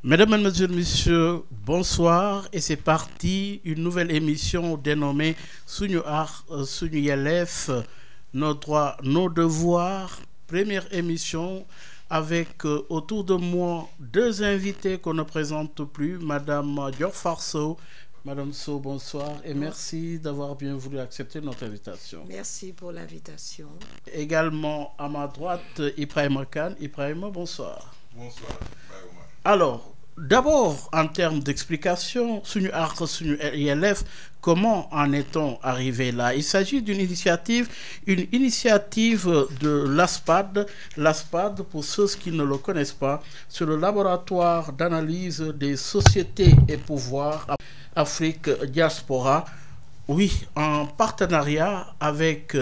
Mesdames, Mesdemoiselles, Messieurs, bonsoir et c'est parti, une nouvelle émission dénommée Suñu Art, Suñu Yelleef, nos droits, nos devoirs. Première émission avec autour de moi deux invités qu'on ne présente plus, Madame Dior Farceau. Madame Sow, bonsoir et merci d'avoir bien voulu accepter notre invitation. Merci pour l'invitation. Également à ma droite, Ibrahima Kane. Ibrahima, bonsoir. Bonsoir. Alors, d'abord, en termes d'explication, Suñu Art, Suñu Yelleef, comment en est-on arrivé là? Il s'agit d'une initiative de l'ASPAD. L'ASPAD, pour ceux qui ne le connaissent pas, c'est le laboratoire d'analyse des sociétés et pouvoirs Afrique Diaspora. Oui, en partenariat avec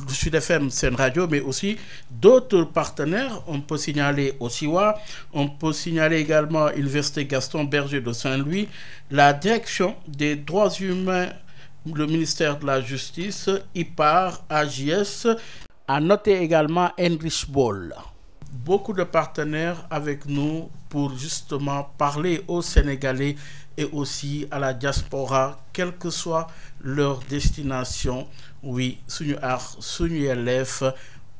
Sud FM, Sen Radio, mais aussi d'autres partenaires. On peut signaler OSIWA, on peut signaler également l'Université Gaston Berger de Saint-Louis, la Direction des droits humains, le ministère de la Justice, IPAR, AJS, à noter également Enrich Ball. Beaucoup de partenaires avec nous pour justement parler aux Sénégalais et aussi à la diaspora, quelle que soit leur destination. Oui, Suñu Art, Suñu Yelleef.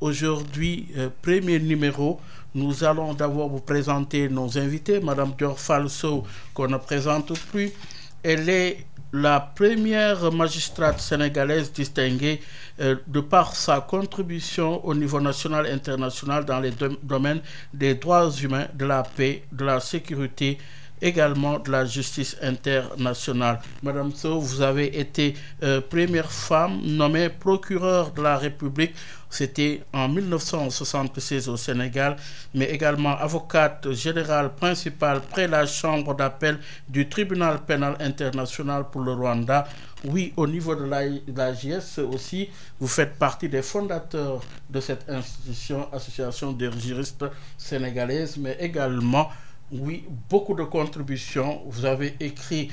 Aujourd'hui, premier numéro, nous allons d'abord vous présenter nos invités. Madame Dior Farceau, qu'on ne présente plus. Elle est la première magistrate sénégalaise distinguée de par sa contribution au niveau national et international dans les domaines des droits humains, de la paix, de la sécurité, également de la justice internationale. Madame Sow, vous avez été première femme nommée procureure de la République. C'était en 1976 au Sénégal, mais également avocate générale principale près la chambre d'appel du tribunal pénal international pour le Rwanda. Oui, au niveau de l'AJS aussi, vous faites partie des fondateurs de cette institution, association des juristes sénégalaises, mais également oui, beaucoup de contributions. Vous avez écrit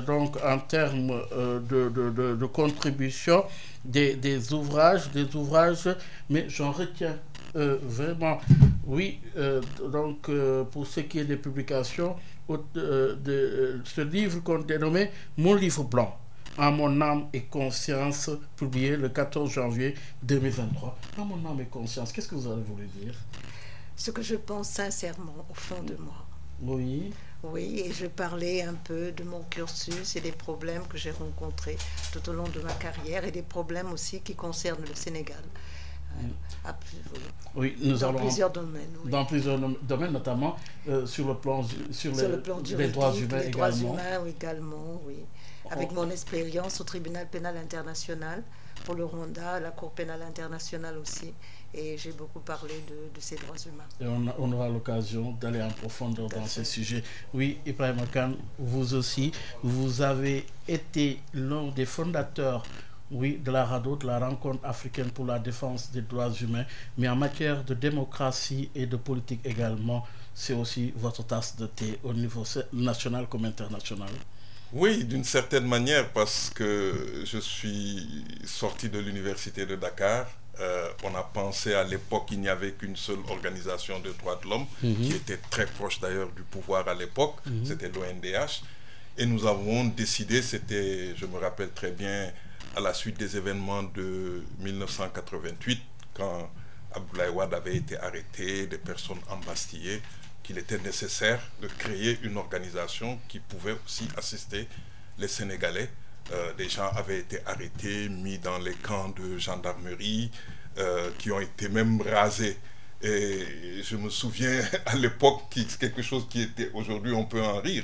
donc en termes de contributions des ouvrages, mais j'en retiens vraiment, oui, donc pour ce qui est des publications, de ce livre qu'on dénommait Mon livre blanc, En mon âme et conscience, publié le 14 janvier 2023. En mon âme et conscience, qu'est-ce que vous avez voulu dire? Ce que je pense sincèrement au fond de moi. Oui. Oui, et je parlais un peu de mon cursus et des problèmes que j'ai rencontrés tout au long de ma carrière et des problèmes aussi qui concernent le Sénégal. Oui, nous dans allons plusieurs domaines. Oui. Dans plusieurs domaines, notamment sur le plan juridique, des droits humains les également. droits humains également, oui. Avec mon expérience au tribunal pénal international pour le Rwanda, à la Cour pénale internationale aussi. Et j'ai beaucoup parlé de ces droits humains. Et on aura l'occasion d'aller en profondeur dans ces sujets. Oui, Ibrahima Kane, vous aussi, vous avez été l'un des fondateurs, oui, de la RADDHO, de la Rencontre africaine pour la défense des droits humains, mais en matière de démocratie et de politique également, c'est aussi votre tasse de thé au niveau national comme international. Oui, d'une certaine manière, parce que je suis sorti de l'université de Dakar. On a pensé à l'époque qu'il n'y avait qu'une seule organisation de droits de l'homme, qui était très proche d'ailleurs du pouvoir à l'époque, c'était l'ONDH. Et nous avons décidé, c'était, je me rappelle très bien, à la suite des événements de 1988, quand Abdoulaye Wade avait été arrêté, des personnes embastillées, qu'il était nécessaire de créer une organisation qui pouvait aussi assister les Sénégalais. Des gens avaient été arrêtés, mis dans les camps de gendarmerie, qui ont été même rasés. Et je me souviens à l'époque, quelque chose qui était, aujourd'hui on peut en rire,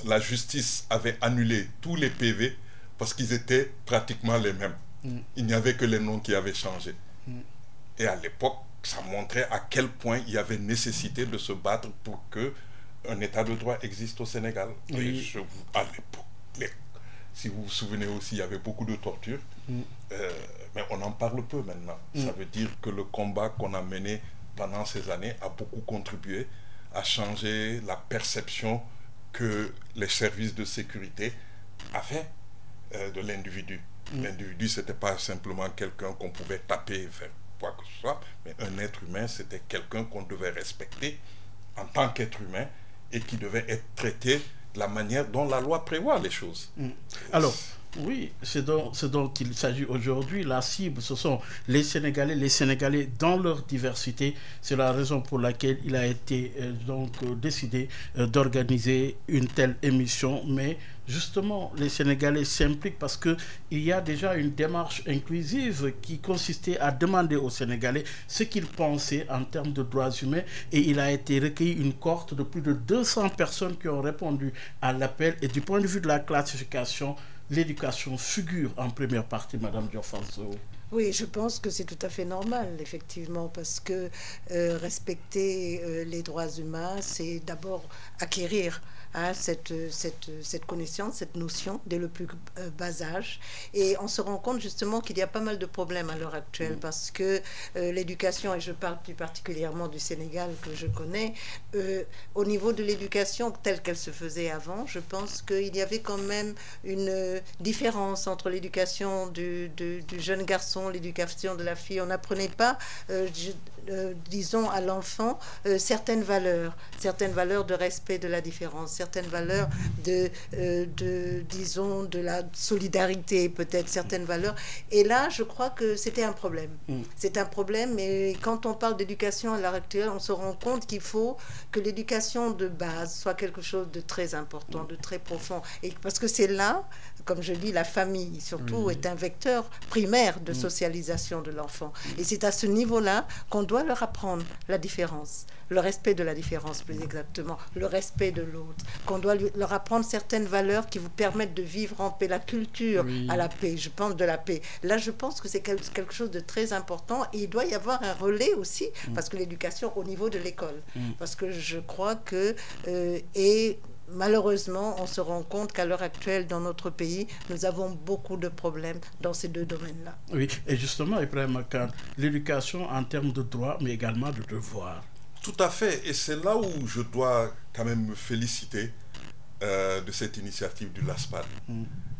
la justice avait annulé tous les PV parce qu'ils étaient pratiquement les mêmes. Il n'y avait que les noms qui avaient changé. Et à l'époque, ça montrait à quel point il y avait nécessité de se battre pour que un état de droit existe au Sénégal. Oui. Et à l'époque, si vous vous souvenez aussi, il y avait beaucoup de torture. Mais on en parle peu maintenant. Ça veut dire que le combat qu'on a mené pendant ces années a beaucoup contribué à changer la perception que les services de sécurité avaient de l'individu. L'individu, ce n'était pas simplement quelqu'un qu'on pouvait taper et faire quoi que ce soit, mais un être humain, c'était quelqu'un qu'on devait respecter en tant qu'être humain et qui devait être traité de la manière dont la loi prévoit les choses. Alors, oui, c'est dont il s'agit aujourd'hui. La cible, ce sont les Sénégalais dans leur diversité. C'est la raison pour laquelle il a été décidé d'organiser une telle émission. Mais justement, les Sénégalais s'impliquent parce qu'il y a déjà une démarche inclusive qui consistait à demander aux Sénégalais ce qu'ils pensaient en termes de droits humains. Et il a été recueilli une cohorte de plus de 200 personnes qui ont répondu à l'appel. Et du point de vue de la classification, l'éducation figure en première partie, Madame Diop-Falso. Oui, je pense que c'est tout à fait normal, effectivement, parce que respecter les droits humains, c'est d'abord acquérir cette connaissance, cette notion dès le plus bas âge. Et on se rend compte justement qu'il y a pas mal de problèmes à l'heure actuelle parce que l'éducation, et je parle plus particulièrement du Sénégal que je connais, au niveau de l'éducation telle qu'elle se faisait avant, je pense qu'il y avait quand même une différence entre l'éducation du jeune garçon, l'éducation de la fille. On n'apprenait pas, disons, à l'enfant certaines valeurs de respect de la différence, certaines valeurs disons, de la solidarité, peut-être certaines valeurs. Et là, je crois que c'était un problème. C'est un problème, et quand on parle d'éducation à l'heure actuelle, on se rend compte qu'il faut que l'éducation de base soit quelque chose de très important, de très profond. Et parce que c'est là, comme je dis, la famille, surtout, est un vecteur primaire de socialisation de l'enfant. Et c'est à ce niveau-là qu'on doit leur apprendre la différence, le respect de la différence, plus exactement, le respect de l'autre, qu'on doit leur apprendre certaines valeurs qui vous permettent de vivre en paix, la culture à la paix, je pense de la paix. Là, je pense que c'est quelque chose de très important, et il doit y avoir un relais aussi, parce que l'éducation au niveau de l'école, parce que je crois que malheureusement, on se rend compte qu'à l'heure actuelle, dans notre pays, nous avons beaucoup de problèmes dans ces deux domaines-là. Oui, et justement, Ibrahim Kane, l'éducation en termes de droits, mais également de devoirs. Tout à fait, et c'est là où je dois quand même me féliciter de cette initiative du LASPAD.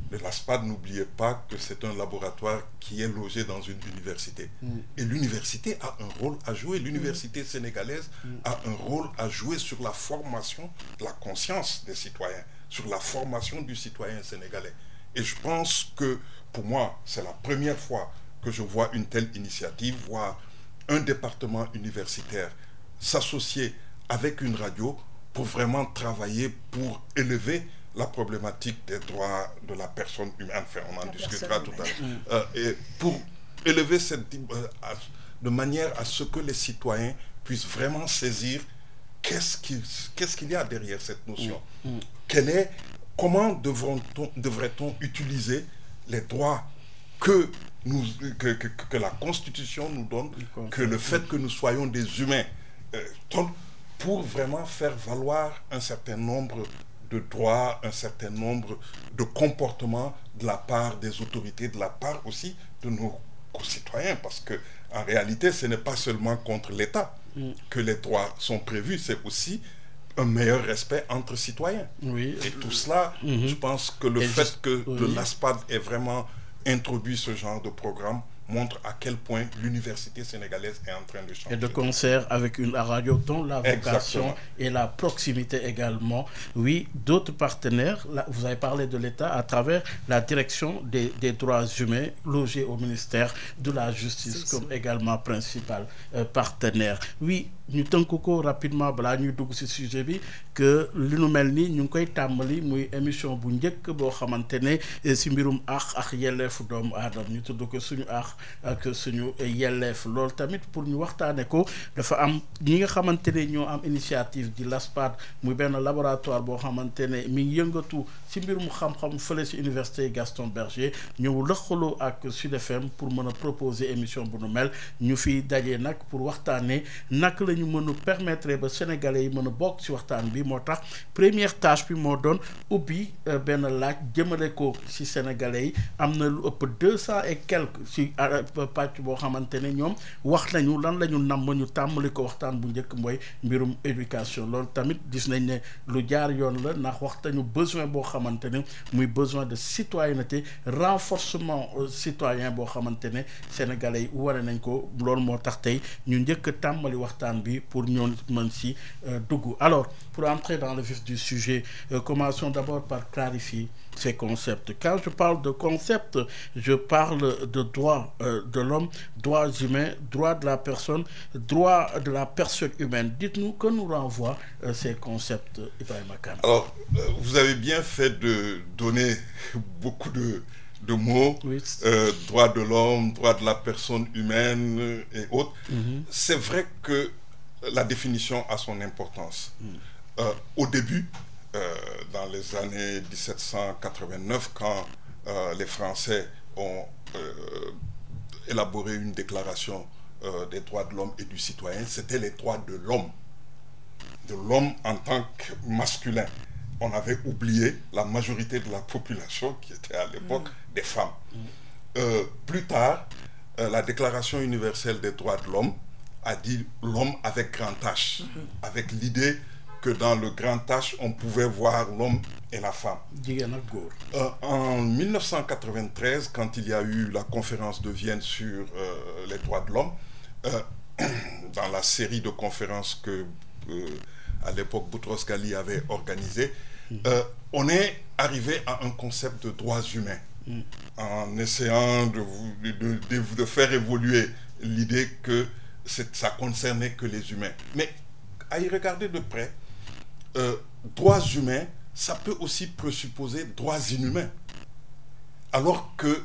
Le LASPAD, n'oubliez pas que c'est un laboratoire qui est logé dans une université. Et l'université a un rôle à jouer. L'université sénégalaise a un rôle à jouer sur la formation de la conscience des citoyens, sur la formation du citoyen sénégalais. Et je pense que, pour moi, c'est la première fois que je vois une telle initiative, voir un département universitaire s'associer avec une radio pour vraiment travailler pour élever la problématique des droits de la personne humaine. Enfin, on en discutera tout à l'heure. Et pour élever de manière à ce que les citoyens puissent vraiment saisir qu'est-ce qu'il y a derrière cette notion. Comment devrait-on utiliser les droits que la Constitution nous donne, que le fait que nous soyons des humains pour vraiment faire valoir un certain nombre de droits, un certain nombre de comportements de la part des autorités, de la part aussi de nos concitoyens, parce que en réalité, ce n'est pas seulement contre l'État que les droits sont prévus, c'est aussi un meilleur respect entre citoyens. Et tout cela, je pense que le fait que le LASPAD ait vraiment introduit ce genre de programme montre à quel point l'université sénégalaise est en train de changer. Et de concert avec une radio dont la vocation et la proximité également. Oui, d'autres partenaires, là, vous avez parlé de l'État à travers la direction des droits humains logée au ministère de la Justice comme également principal partenaire. Oui, ñu tënk ko rapidement balaa ñuy dugg ci sujet bi que li nu mel ni ñu ngi koy tàmbali muy émission bu njëkk boo xamante ne ci mbirum ak yelleefu doomu aadama ñu tudd ko suñu ak suñu yelleef loolu tamit pour ñu waxtaane ko dafa am ñi nga xamante ne ñoo am initiative di LASPAD muy benn laboratoire boo xamante ne mi ngi yëngatu ci mbirum xam-xam fële ci université Gaston Berger ñëw lëkkaloo ak Sud FM pour mën a proposer émission bu nu mel ñu fi dajee nag pour waxtaane naka la ñu mën a permettre ba sénégalais yi mën a bokk ci waxtaan bi moo tax première tâche bi moo doon ubbi benn laaj jëmale ko ci sénégalais yi am na lu ëpp 200 et quelques ci pàcc boo xamante ne ñoom wax nañu lan la ñu namm ñu tàmbali ko waxtaan bu njëkk mooy mbirum éducation loolu tamit gis nañ ne lu jaar yoon la ndax waxtañu besoin boo xamante ne muy besoin de citoyenneté renforcement citoyen boo xamante ne sénégalais yi wane nañ ko loolu moo tax tey ñu njëkk a tàmbali waxtaan bi pour ñoon mën si dugg. Alors pour entrer dans le vif du sujet, commençons d'abord par clarifier ces concepts. Quand je parle de concepts, je parle de droits de l'homme, droits humains, droits de la personne, droits de la personne humaine. Dites-nous, que nous renvoient ces concepts, Ibrahima Kane? Alors, vous avez bien fait de donner beaucoup de mots, oui. Droits de l'homme, droits de la personne humaine et autres. C'est vrai que la définition a son importance. Au début, dans les années 1789, quand les Français ont élaboré une déclaration des droits de l'homme et du citoyen, c'était les droits de l'homme en tant que masculin. On avait oublié la majorité de la population qui était à l'époque des femmes. Plus tard, la Déclaration universelle des droits de l'homme a dit l'homme avec grand H, avec l'idée que dans le grand H, on pouvait voir l'homme et la femme. En 1993, quand il y a eu la conférence de Vienne sur les droits de l'homme, dans la série de conférences que à l'époque Boutros-Ghali avait organisé, on est arrivé à un concept de droits humains en essayant de faire évoluer l'idée que ça concernait que les humains. Mais à y regarder de près, droits humains, ça peut aussi présupposer droits inhumains. Alors que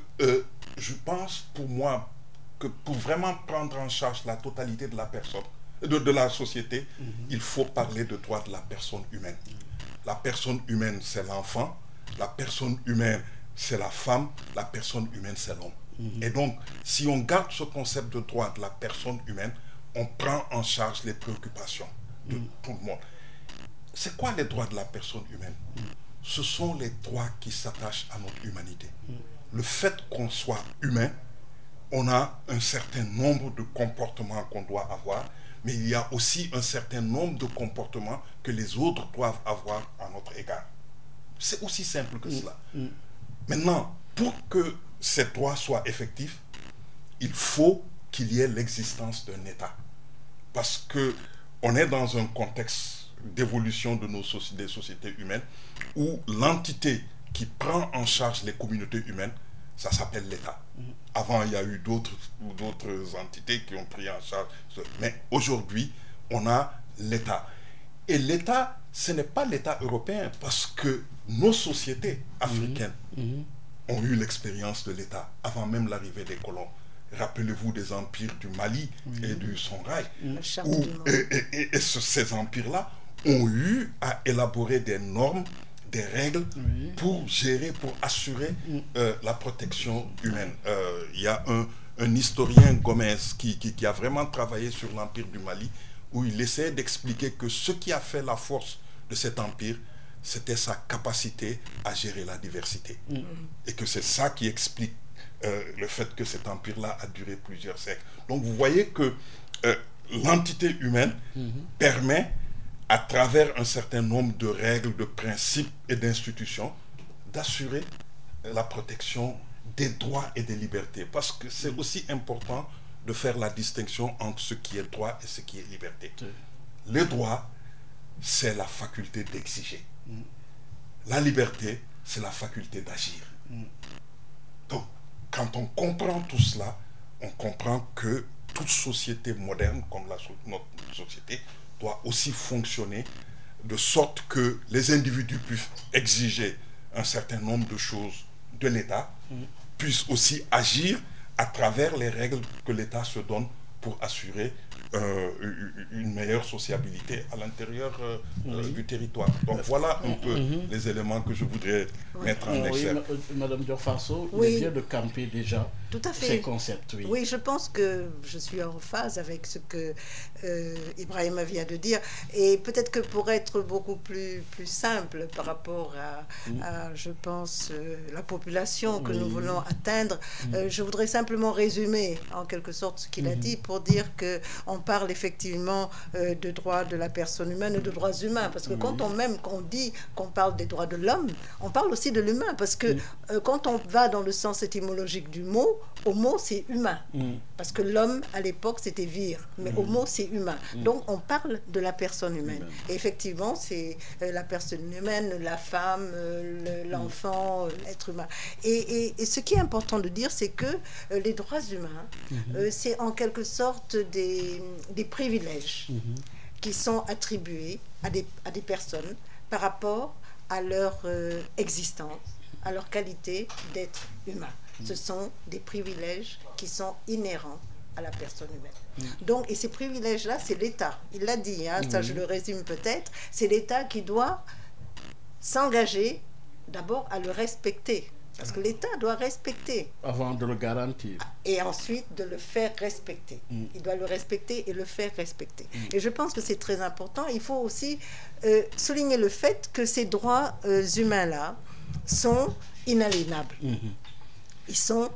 je pense pour moi que pour vraiment prendre en charge la totalité de la personne, de la société, il faut parler de droits de la personne humaine. La personne humaine, c'est l'enfant. La personne humaine, c'est la femme. La personne humaine, c'est l'homme. Et donc, si on garde ce concept de droit de la personne humaine, on prend en charge les préoccupations de tout le monde. C'est quoi les droits de la personne humaine? Ce sont les droits qui s'attachent à notre humanité. Le fait qu'on soit humain, on a un certain nombre de comportements qu'on doit avoir, mais il y a aussi un certain nombre de comportements que les autres doivent avoir à notre égard. C'est aussi simple que cela. Maintenant, pour que ces droits soient effectifs, il faut qu'il y ait l'existence d'un État. Parce qu'on est dans un contexte d'évolution de des sociétés humaines où l'entité qui prend en charge les communautés humaines, ça s'appelle l'État. Avant, il y a eu d'autres entités qui ont pris en charge. Mais aujourd'hui, on a l'État. Et l'État, ce n'est pas l'État européen, parce que nos sociétés africaines ont eu l'expérience de l'État avant même l'arrivée des colons. Rappelez-vous des empires du Mali et du Songhai. Et ces empires-là ont eu à élaborer des normes, des règles pour gérer, pour assurer la protection humaine. Il y a un historien, Gomez, qui a vraiment travaillé sur l'empire du Mali, où il essaie d'expliquer que ce qui a fait la force de cet empire, c'était sa capacité à gérer la diversité. Et que c'est ça qui explique le fait que cet empire-là a duré plusieurs siècles. Donc vous voyez que l'entité humaine permet, à travers un certain nombre de règles, de principes et d'institutions, d'assurer la protection des droits et des libertés. Parce que c'est aussi important de faire la distinction entre ce qui est droit et ce qui est liberté. Le droit, c'est la faculté d'exiger. La liberté, c'est la faculté d'agir. Donc, quand on comprend tout cela, on comprend que toute société moderne, comme notre société, doit aussi fonctionner de sorte que les individus puissent exiger un certain nombre de choses de l'État, puissent aussi agir à travers les règles que l'État se donne pour assurer une meilleure sociabilité à l'intérieur du territoire. Donc voilà un peu les éléments que je voudrais mettre en exergue. Oui, Madame Dior-Faso, Oui. il vient de camper déjà Tout à fait. ces concepts. Oui. Oui, je pense que je suis en phase avec ce que Ibrahima vient de dire. Et peut-être que pour être beaucoup plus simple par rapport à je pense, la population que nous voulons atteindre, je voudrais simplement résumer en quelque sorte ce qu'il a dit pour dire qu'on parle effectivement de droits de la personne humaine et de droits humains. Parce que quand on dit qu'on parle des droits de l'homme, on parle aussi de l'humain. Parce que quand on va dans le sens étymologique du mot, homo c'est humain. Parce que l'homme à l'époque c'était vir, mais homo c'est humain. Donc on parle de la personne humaine. Et effectivement c'est la personne humaine, la femme, l'enfant, l'être humain. Et ce qui est important de dire, c'est que les droits humains, c'est en quelque sorte des privilèges qui sont attribués à des personnes par rapport à leur existence, à leur qualité d'être humain. Ce sont des privilèges qui sont inhérents à la personne humaine. Donc, et ces privilèges-là, c'est l'État. Il l'a dit, hein, ça je le résume peut-être, c'est l'État qui doit s'engager d'abord à le respecter. Parce que l'État doit respecter. Avant de le garantir. Et ensuite de le faire respecter. Il doit le respecter et le faire respecter. Et je pense que c'est très important. Il faut aussi souligner le fait que ces droits humains-là sont inaliénables. Ils sont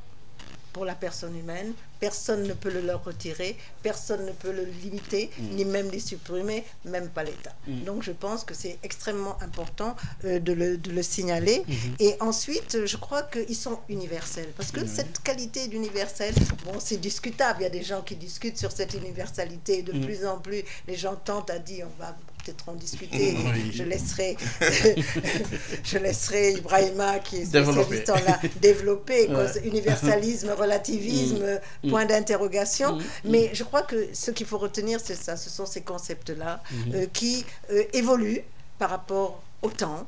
pour la personne humaine, personne ne peut le leur retirer, personne ne peut le limiter, ni même les supprimer, même pas l'État. Donc je pense que c'est extrêmement important de le signaler. Et ensuite, je crois qu'ils sont universels, parce que cette qualité d'universel, bon, c'est discutable, il y a des gens qui discutent sur cette universalité, de plus en plus, les gens tentent à dire, on va peut-être en discuter, je laisserai Ibrahima, qui est spécialiste en la développer, universalisme, relativisme, point d'interrogation, mais je crois que ce qu'il faut retenir, c'est ça, ce sont ces concepts-là qui évoluent par rapport au temps,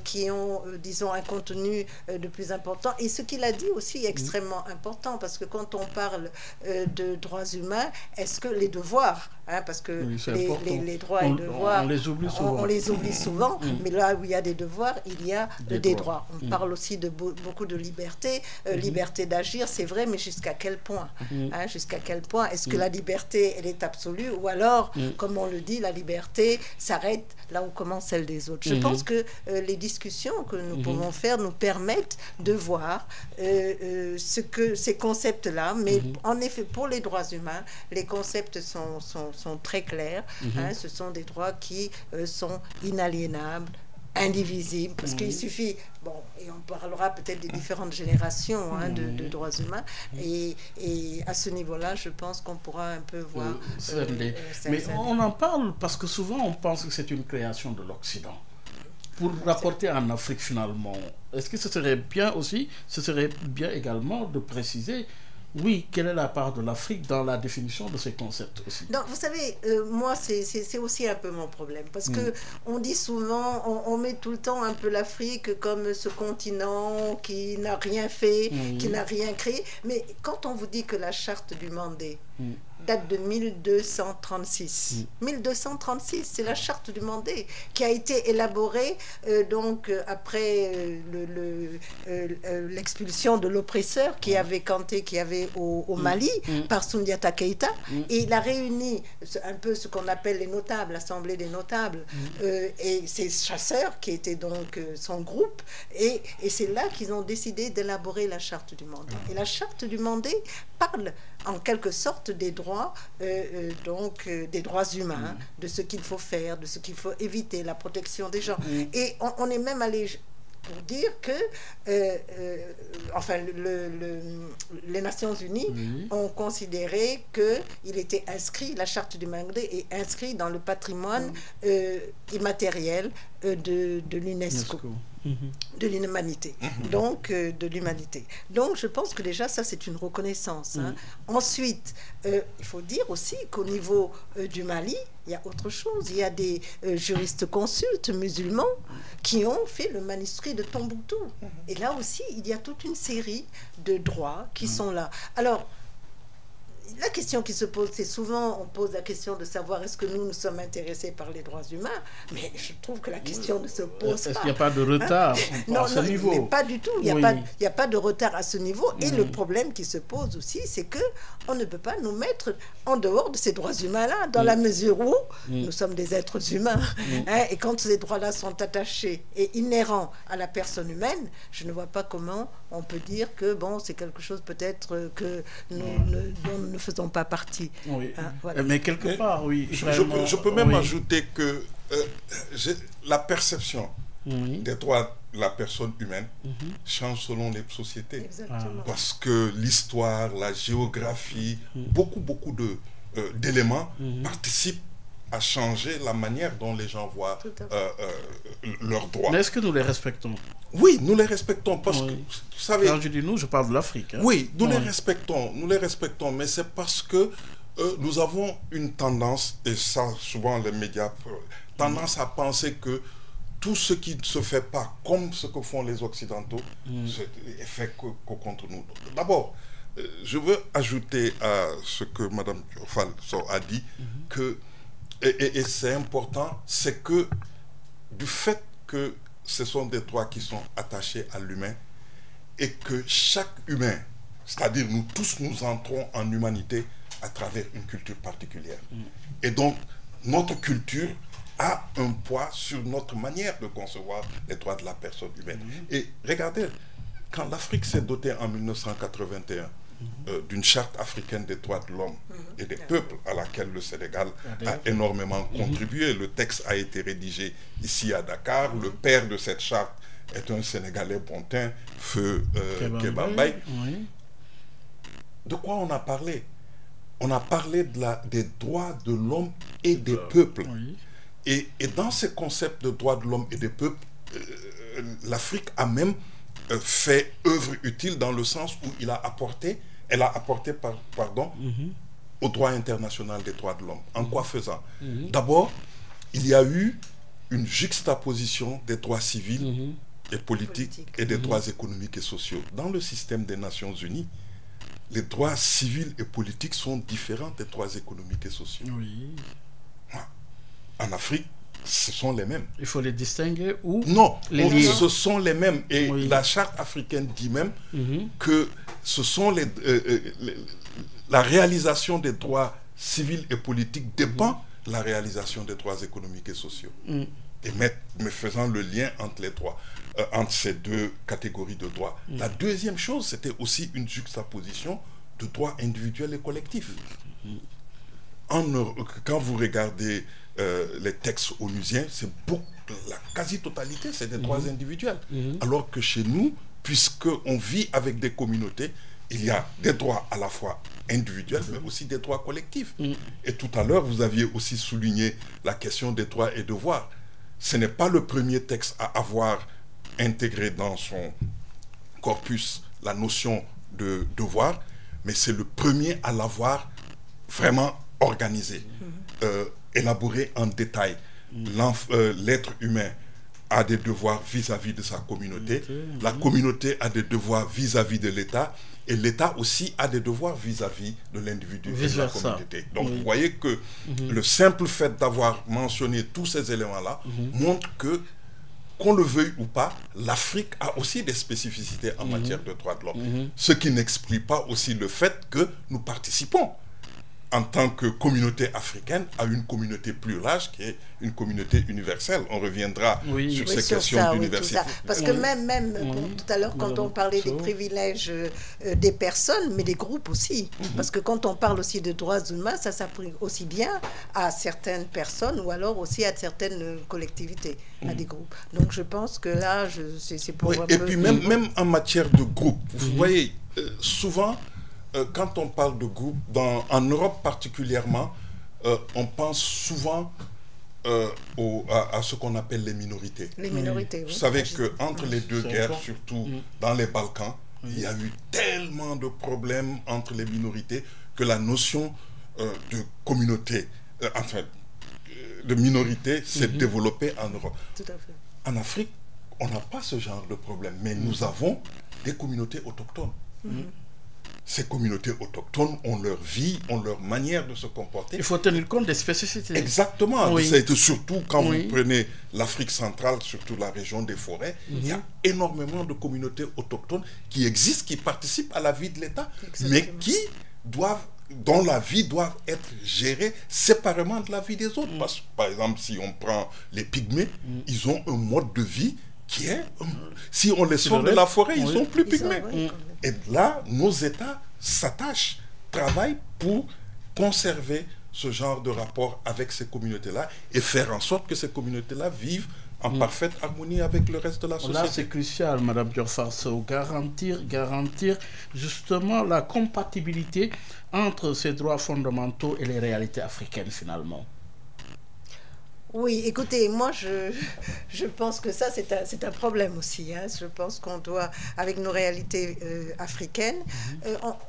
qui ont, disons, un contenu de plus important. Et ce qu'il a dit aussi est extrêmement important, parce que quand on parle de droits humains, est-ce que les devoirs, hein, parce que les droits et devoirs, on les oublie souvent, mais là où il y a des devoirs, il y a des droits. On parle aussi de beaucoup de liberté, liberté d'agir, c'est vrai, mais jusqu'à quel point, hein, jusqu'à quel point est-ce que la liberté, elle est absolue, ou alors, comme on le dit, la liberté s'arrête là où commence celle des autres. Je pense que les discussions que nous pouvons faire nous permettent de voir ce que ces concepts-là, mais en effet, pour les droits humains, les concepts sont très clairs. Hein, ce sont des droits qui sont inaliénables, indivisibles, parce qu'il suffit, bon, et on parlera peut-être des différentes générations de droits humains, et à ce niveau-là, je pense qu'on pourra un peu voir... mais on en parle parce que souvent on pense que c'est une création de l'Occident. Pour rapporter en Afrique finalement, est-ce que ce serait bien aussi, ce serait bien également de préciser, oui, quelle est la part de l'Afrique dans la définition de ces concepts aussi? Non, vous savez, moi, c'est aussi un peu mon problème, parce que on dit souvent, on met tout le temps un peu l'Afrique comme ce continent qui n'a rien fait, qui n'a rien créé, mais quand on vous dit que la charte du Mandé date de 1236. 1236, c'est la charte du Mandé qui a été élaborée donc après l'expulsion de l'oppresseur qui avait campé, qui avait au Mali par Soundiata Keïta, et il a réuni un peu ce qu'on appelle les notables, l'assemblée des notables, et ses chasseurs qui étaient donc son groupe, et c'est là qu'ils ont décidé d'élaborer la charte du Mandé. Et la charte du Mandé parle en quelque sorte des droits, donc des droits humains, de ce qu'il faut faire, de ce qu'il faut éviter, la protection des gens. Et on est même allé pour dire que enfin, les Nations Unies ont considéré qu'il était inscrit, la charte du Mandé est inscrite dans le patrimoine immatériel de l'UNESCO. De l'humanité, donc de l'humanité. Donc je pense que déjà ça c'est une reconnaissance. Hein. Ensuite, il faut dire aussi qu'au niveau du Mali, il y a autre chose. Il y a des juristes consultes musulmans qui ont fait le manuscrit de Tombouctou. Et là aussi, il y a toute une série de droits qui sont là. Alors, la question qui se pose, c'est souvent, on pose la question de savoir est-ce que nous sommes intéressés par les droits humains, mais je trouve que la question ne se pose pas. Est-ce qu'il n'y a pas de retard à ce niveau? Non, pas du tout. Il n'y a pas de retard à ce niveau. Et le problème qui se pose aussi, c'est qu'on ne peut pas nous mettre en dehors de ces droits humains-là, dans la mesure où nous sommes des êtres humains. Et quand ces droits-là sont attachés et inhérents à la personne humaine, je ne vois pas comment on peut dire que bon, c'est quelque chose peut-être que dont nous ne faisons pas partie. Voilà. Mais quelque part, oui. Je peux même ajouter que la perception des droits de la personne humaine change selon les sociétés. Exactement. Parce que l'histoire, la géographie, beaucoup d'éléments participent à changer la manière dont les gens voient leurs droits. Mais est-ce que nous les respectons? Oui, nous les respectons parce que, vous savez... Quand je dis nous, je parle de l'Afrique. Hein. Oui, nous les respectons, mais c'est parce que nous avons une tendance, et ça souvent les médias, tendance à penser que tout ce qui ne se fait pas comme ce que font les Occidentaux est fait que contre nous. D'abord, je veux ajouter à ce que Mme Falso a dit, que et c'est important, c'est que du fait que ce sont des droits qui sont attachés à l'humain et que chaque humain, c'est-à-dire nous tous, nous entrons en humanité à travers une culture particulière. Et donc, notre culture a un poids sur notre manière de concevoir les droits de la personne humaine. Et regardez, quand l'Afrique s'est dotée en 1981 d'une charte africaine des droits de l'homme et des peuples à laquelle le Sénégal a énormément contribué. Le texte a été rédigé ici à Dakar. Le père de cette charte est un Sénégalais bontain, Feu Kéba Mbaye. De quoi on a parlé? On a parlé des droits de l'homme et des peuples. Et dans ces concepts de droits de l'homme et des peuples, l'Afrique a même fait œuvre utile dans le sens où elle a apporté au droit international des droits de l'homme. En quoi faisant? D'abord, il y a eu une juxtaposition des droits civils et politiques et des droits économiques et sociaux. Dans le système des Nations Unies, les droits civils et politiques sont différents des droits économiques et sociaux. En Afrique, ce sont les mêmes. Il faut les distinguer ou non, les lier. Ce sont les mêmes. Et la charte africaine dit même que ce sont la réalisation des droits civils et politiques dépend de la réalisation des droits économiques et sociaux. Et me faisant le lien entre les droits, entre ces deux catégories de droits. La deuxième chose, c'était aussi une juxtaposition de droits individuels et collectifs. Quand vous regardez les textes onusiens, la quasi-totalité, c'est des droits individuels. Alors que chez nous, puisqu'on vit avec des communautés, il y a des droits à la fois individuels, mais aussi des droits collectifs. Et tout à l'heure, vous aviez aussi souligné la question des droits et devoirs. Ce n'est pas le premier texte à avoir intégré dans son corpus la notion de devoir, mais c'est le premier à l'avoir vraiment organisé, élaboré en détail. L'être humain a des devoirs vis-à-vis de sa communauté, la communauté a des devoirs vis-à-vis de l'État, et l'État aussi a des devoirs vis-à-vis de l'individu et de la communauté. Donc vous voyez que le simple fait d'avoir mentionné tous ces éléments-là montre que, qu'on le veuille ou pas, l'Afrique a aussi des spécificités en matière de droits de l'homme. Ce qui n'explique pas aussi le fait que nous participons en tant que communauté africaine à une communauté plus large qui est une communauté universelle. On reviendra sur ces questions d'université. Parce que même tout à l'heure, quand on parlait des privilèges des personnes, mais des groupes aussi. Parce que quand on parle aussi de droits humains, ça s'applique aussi bien à certaines personnes ou alors aussi à certaines collectivités, à des groupes. Donc je pense que là, c'est pour... Et puis même en matière de groupe, vous voyez, souvent... quand on parle de groupe, en Europe particulièrement, on pense souvent à ce qu'on appelle les minorités. Les minorités, Vous savez qu'entre les deux guerres, surtout dans les Balkans, il y a eu tellement de problèmes entre les minorités que la notion de communauté, de minorité s'est développée en Europe. Tout à fait. En Afrique, on n'a pas ce genre de problème, mais nous avons des communautés autochtones. ces communautés autochtones ont leur vie, ont leur manière de se comporter. Il faut tenir compte des spécificités. Exactement. Oui. C'est surtout quand Oui. vous prenez l'Afrique centrale, surtout la région des forêts, il y a énormément de communautés autochtones qui existent, qui participent à la vie de l'État, mais dont la vie doit être gérée séparément de la vie des autres. Parce que, par exemple, si on prend les pygmées, ils ont un mode de vie qui est... Si on les sort de la forêt, ils sont plus pygmées. Et là, nos États s'attachent, travaillent pour conserver ce genre de rapport avec ces communautés-là et faire en sorte que ces communautés-là vivent en parfaite harmonie avec le reste de la société. Là, c'est crucial, Madame Dior Sow, garantir justement la compatibilité entre ces droits fondamentaux et les réalités africaines, finalement. Oui, écoutez, moi je pense que ça c'est un problème aussi. Hein. Je pense qu'on doit, avec nos réalités africaines,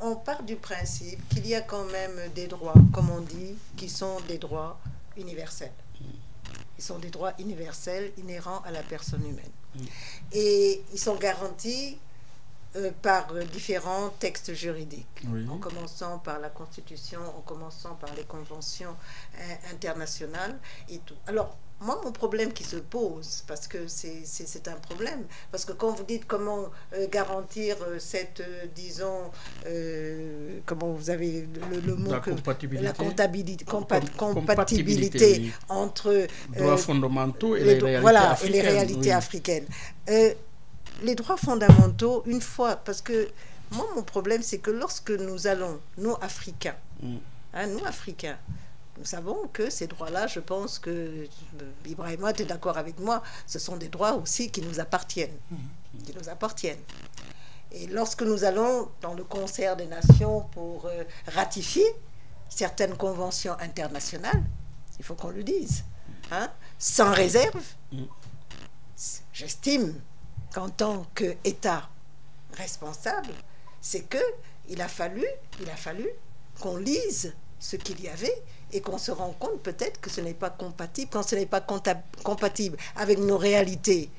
on part du principe qu'il y a quand même des droits, comme on dit, qui sont des droits universels. Ils sont des droits universels inhérents à la personne humaine. Et ils sont garantis par différents textes juridiques, en commençant par la Constitution, en commençant par les conventions internationales et tout. Alors, moi, mon problème qui se pose, parce que c'est un problème, parce que quand vous dites comment garantir cette, disons, comment vous avez le mot, la compatibilité oui. entre droits fondamentaux et les réalités africaines. Et les réalités africaines. Les droits fondamentaux, une fois, parce que moi, mon problème, c'est que lorsque nous allons, nous, Africains, nous savons que ces droits-là, je pense que Ibrahima, tu es d'accord avec moi, ce sont des droits aussi qui nous appartiennent. Et lorsque nous allons dans le concert des nations pour ratifier certaines conventions internationales, il faut qu'on le dise, hein, sans réserve, j'estime qu'en tant qu'État responsable, c'est qu'il a fallu qu'on lise ce qu'il y avait et qu'on se rend compte peut-être que ce n'est pas compatible, quand ce n'est pas compatible avec nos réalités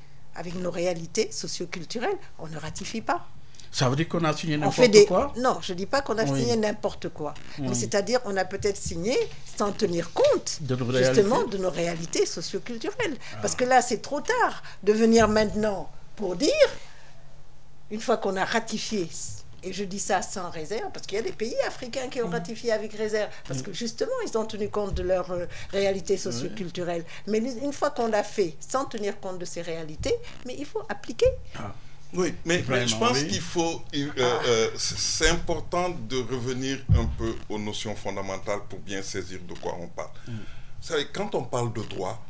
socioculturelles, on ne ratifie pas. Ça veut dire qu'on a signé n'importe quoi? Non, je ne dis pas qu'on a signé n'importe quoi. Mais c'est-à-dire qu'on a peut-être signé sans tenir compte justement de nos réalités socioculturelles. Parce que là, c'est trop tard de venir maintenant pour dire, une fois qu'on a ratifié, et je dis ça sans réserve, parce qu'il y a des pays africains qui ont ratifié avec réserve, parce que justement, ils ont tenu compte de leurs réalités socioculturelles. Mais une fois qu'on l'a fait, sans tenir compte de ces réalités, mais il faut appliquer. Oui, mais je pense qu'il faut... c'est important de revenir un peu aux notions fondamentales pour bien saisir de quoi on parle. Vous savez, quand on parle de droit,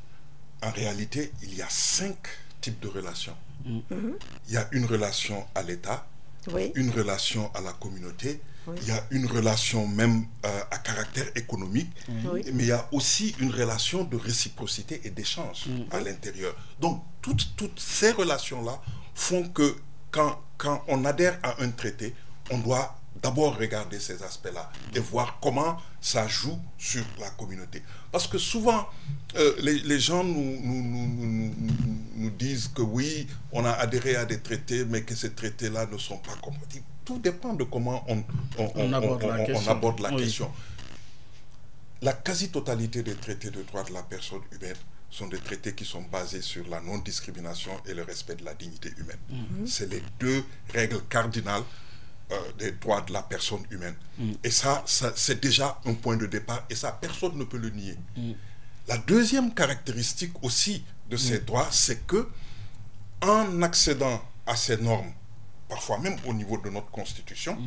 en réalité, il y a 5 types de relations. Il y a une relation à l'État, une relation à la communauté, il y a une relation même à caractère économique, mais il y a aussi une relation de réciprocité et d'échange à l'intérieur. Donc, toutes ces relations-là font que quand on adhère à un traité, on doit d'abord regarder ces aspects-là et voir comment ça joue sur la communauté. Parce que souvent, les gens nous disent que oui, on a adhéré à des traités, mais que ces traités-là ne sont pas compatibles. Tout dépend de comment on aborde la question. La quasi-totalité des traités de droits de la personne humaine sont des traités qui sont basés sur la non-discrimination et le respect de la dignité humaine. C'est les 2 règles cardinales des droits de la personne humaine. Et ça c'est déjà un point de départ, et ça, personne ne peut le nier. La deuxième caractéristique aussi de ces droits, c'est que en accédant à ces normes, parfois même au niveau de notre Constitution,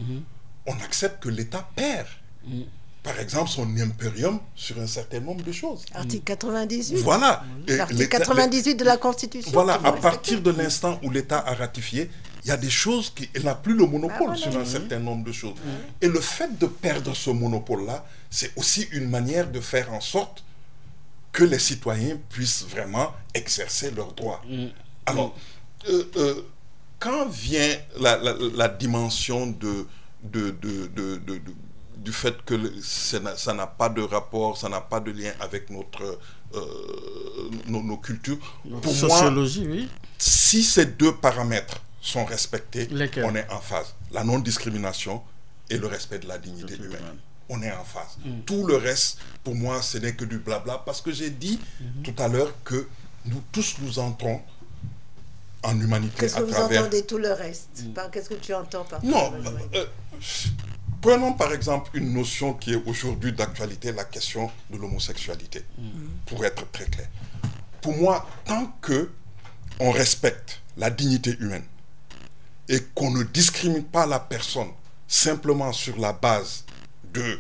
on accepte que l'État perd. Par exemple, son impérium sur un certain nombre de choses. Article 98. Voilà. L'article 98 de la Constitution. Voilà, à partir de l'instant où l'État a ratifié, il y a des choses qu'il n'a plus le monopole sur un certain nombre de choses. Et le fait de perdre ce monopole-là, c'est aussi une manière de faire en sorte que les citoyens puissent vraiment exercer leurs droits. Alors, quand vient la dimension du fait que ça n'a pas de rapport, ça n'a pas de lien avec nos cultures. Pour sociologie, moi, si ces 2 paramètres sont respectés, on est en phase. La non-discrimination et le respect de la dignité humaine. On est en phase. Tout le reste, pour moi, ce n'est que du blabla, parce que j'ai dit tout à l'heure que nous tous nous entrons en humanité. Qu'est-ce que vous entendez tout le reste? Qu'est-ce que tu entends par Non, prenons par exemple une notion qui est aujourd'hui d'actualité, la question de l'homosexualité, pour être très clair. Pour moi, tant que on respecte la dignité humaine et qu'on ne discrimine pas la personne simplement sur la base de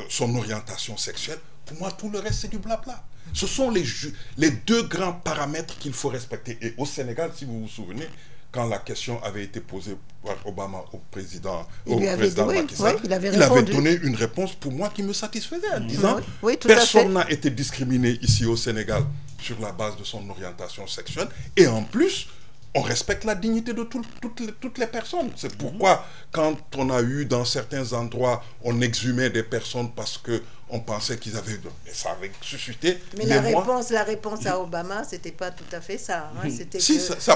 son orientation sexuelle, pour moi, tout le reste, c'est du blabla. Ce sont les deux grands paramètres qu'il faut respecter. Et au Sénégal, si vous vous souvenez, quand la question avait été posée par Obama au président Macky Sall, il avait donné une réponse pour moi qui me satisfaisait en disant personne n'a été discriminé ici au Sénégal sur la base de son orientation sexuelle et en plus on respecte la dignité de toutes les personnes. C'est pourquoi quand on a eu dans certains endroits, on exhumait des personnes parce que on pensait qu'ils avaient... Mais ça avait suscité... Mais la réponse à Obama, c'était pas tout à fait ça. Hein. Si, sa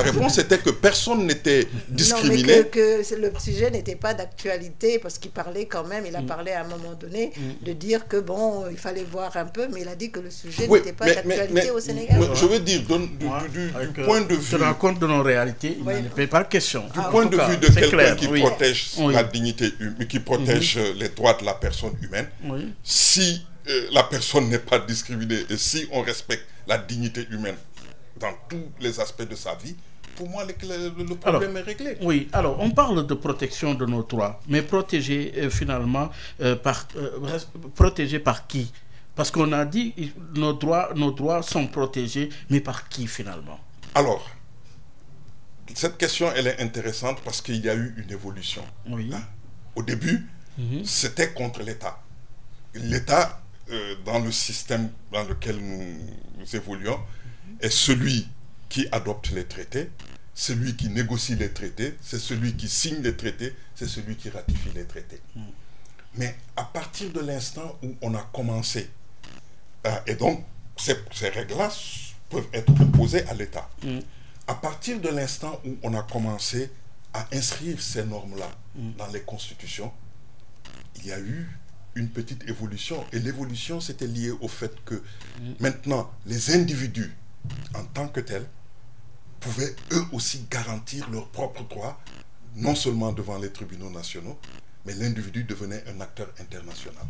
réponse, c'était que personne n'était discriminé. Non, mais que le sujet n'était pas d'actualité, parce qu'il parlait quand même, il a parlé à un moment donné, de dire que bon, il fallait voir un peu, mais il a dit que le sujet n'était pas d'actualité au Sénégal. Je veux dire, du point de vue... Tu rends compte de nos réalités, il n'est pas question. Du point de vue de quelqu'un qui protège la dignité humaine, qui protège les droits de la personne humaine, si la personne n'est pas discriminée et si on respecte la dignité humaine dans tous les aspects de sa vie, pour moi, le problème est réglé. Oui, alors, on parle de protection de nos droits, mais protégés finalement protégés par qui? Parce qu'on a dit nos droits sont protégés, mais par qui finalement? Alors, cette question, elle est intéressante parce qu'il y a eu une évolution. Oui. Hein? Au début, c'était contre l'État. L'État, dans le système dans lequel nous évoluons, est celui qui adopte les traités, celui qui négocie les traités, c'est celui qui signe les traités, c'est celui qui ratifie les traités. Mais à partir de l'instant où on a commencé, et donc ces règles-là peuvent être opposées à l'État, à partir de l'instant où on a commencé à inscrire ces normes-là dans les constitutions, il y a eu une petite évolution. Et l'évolution, c'était lié au fait que maintenant, les individus, en tant que tels, pouvaient eux aussi garantir leurs propres droits, non seulement devant les tribunaux nationaux, mais l'individu devenait un acteur international.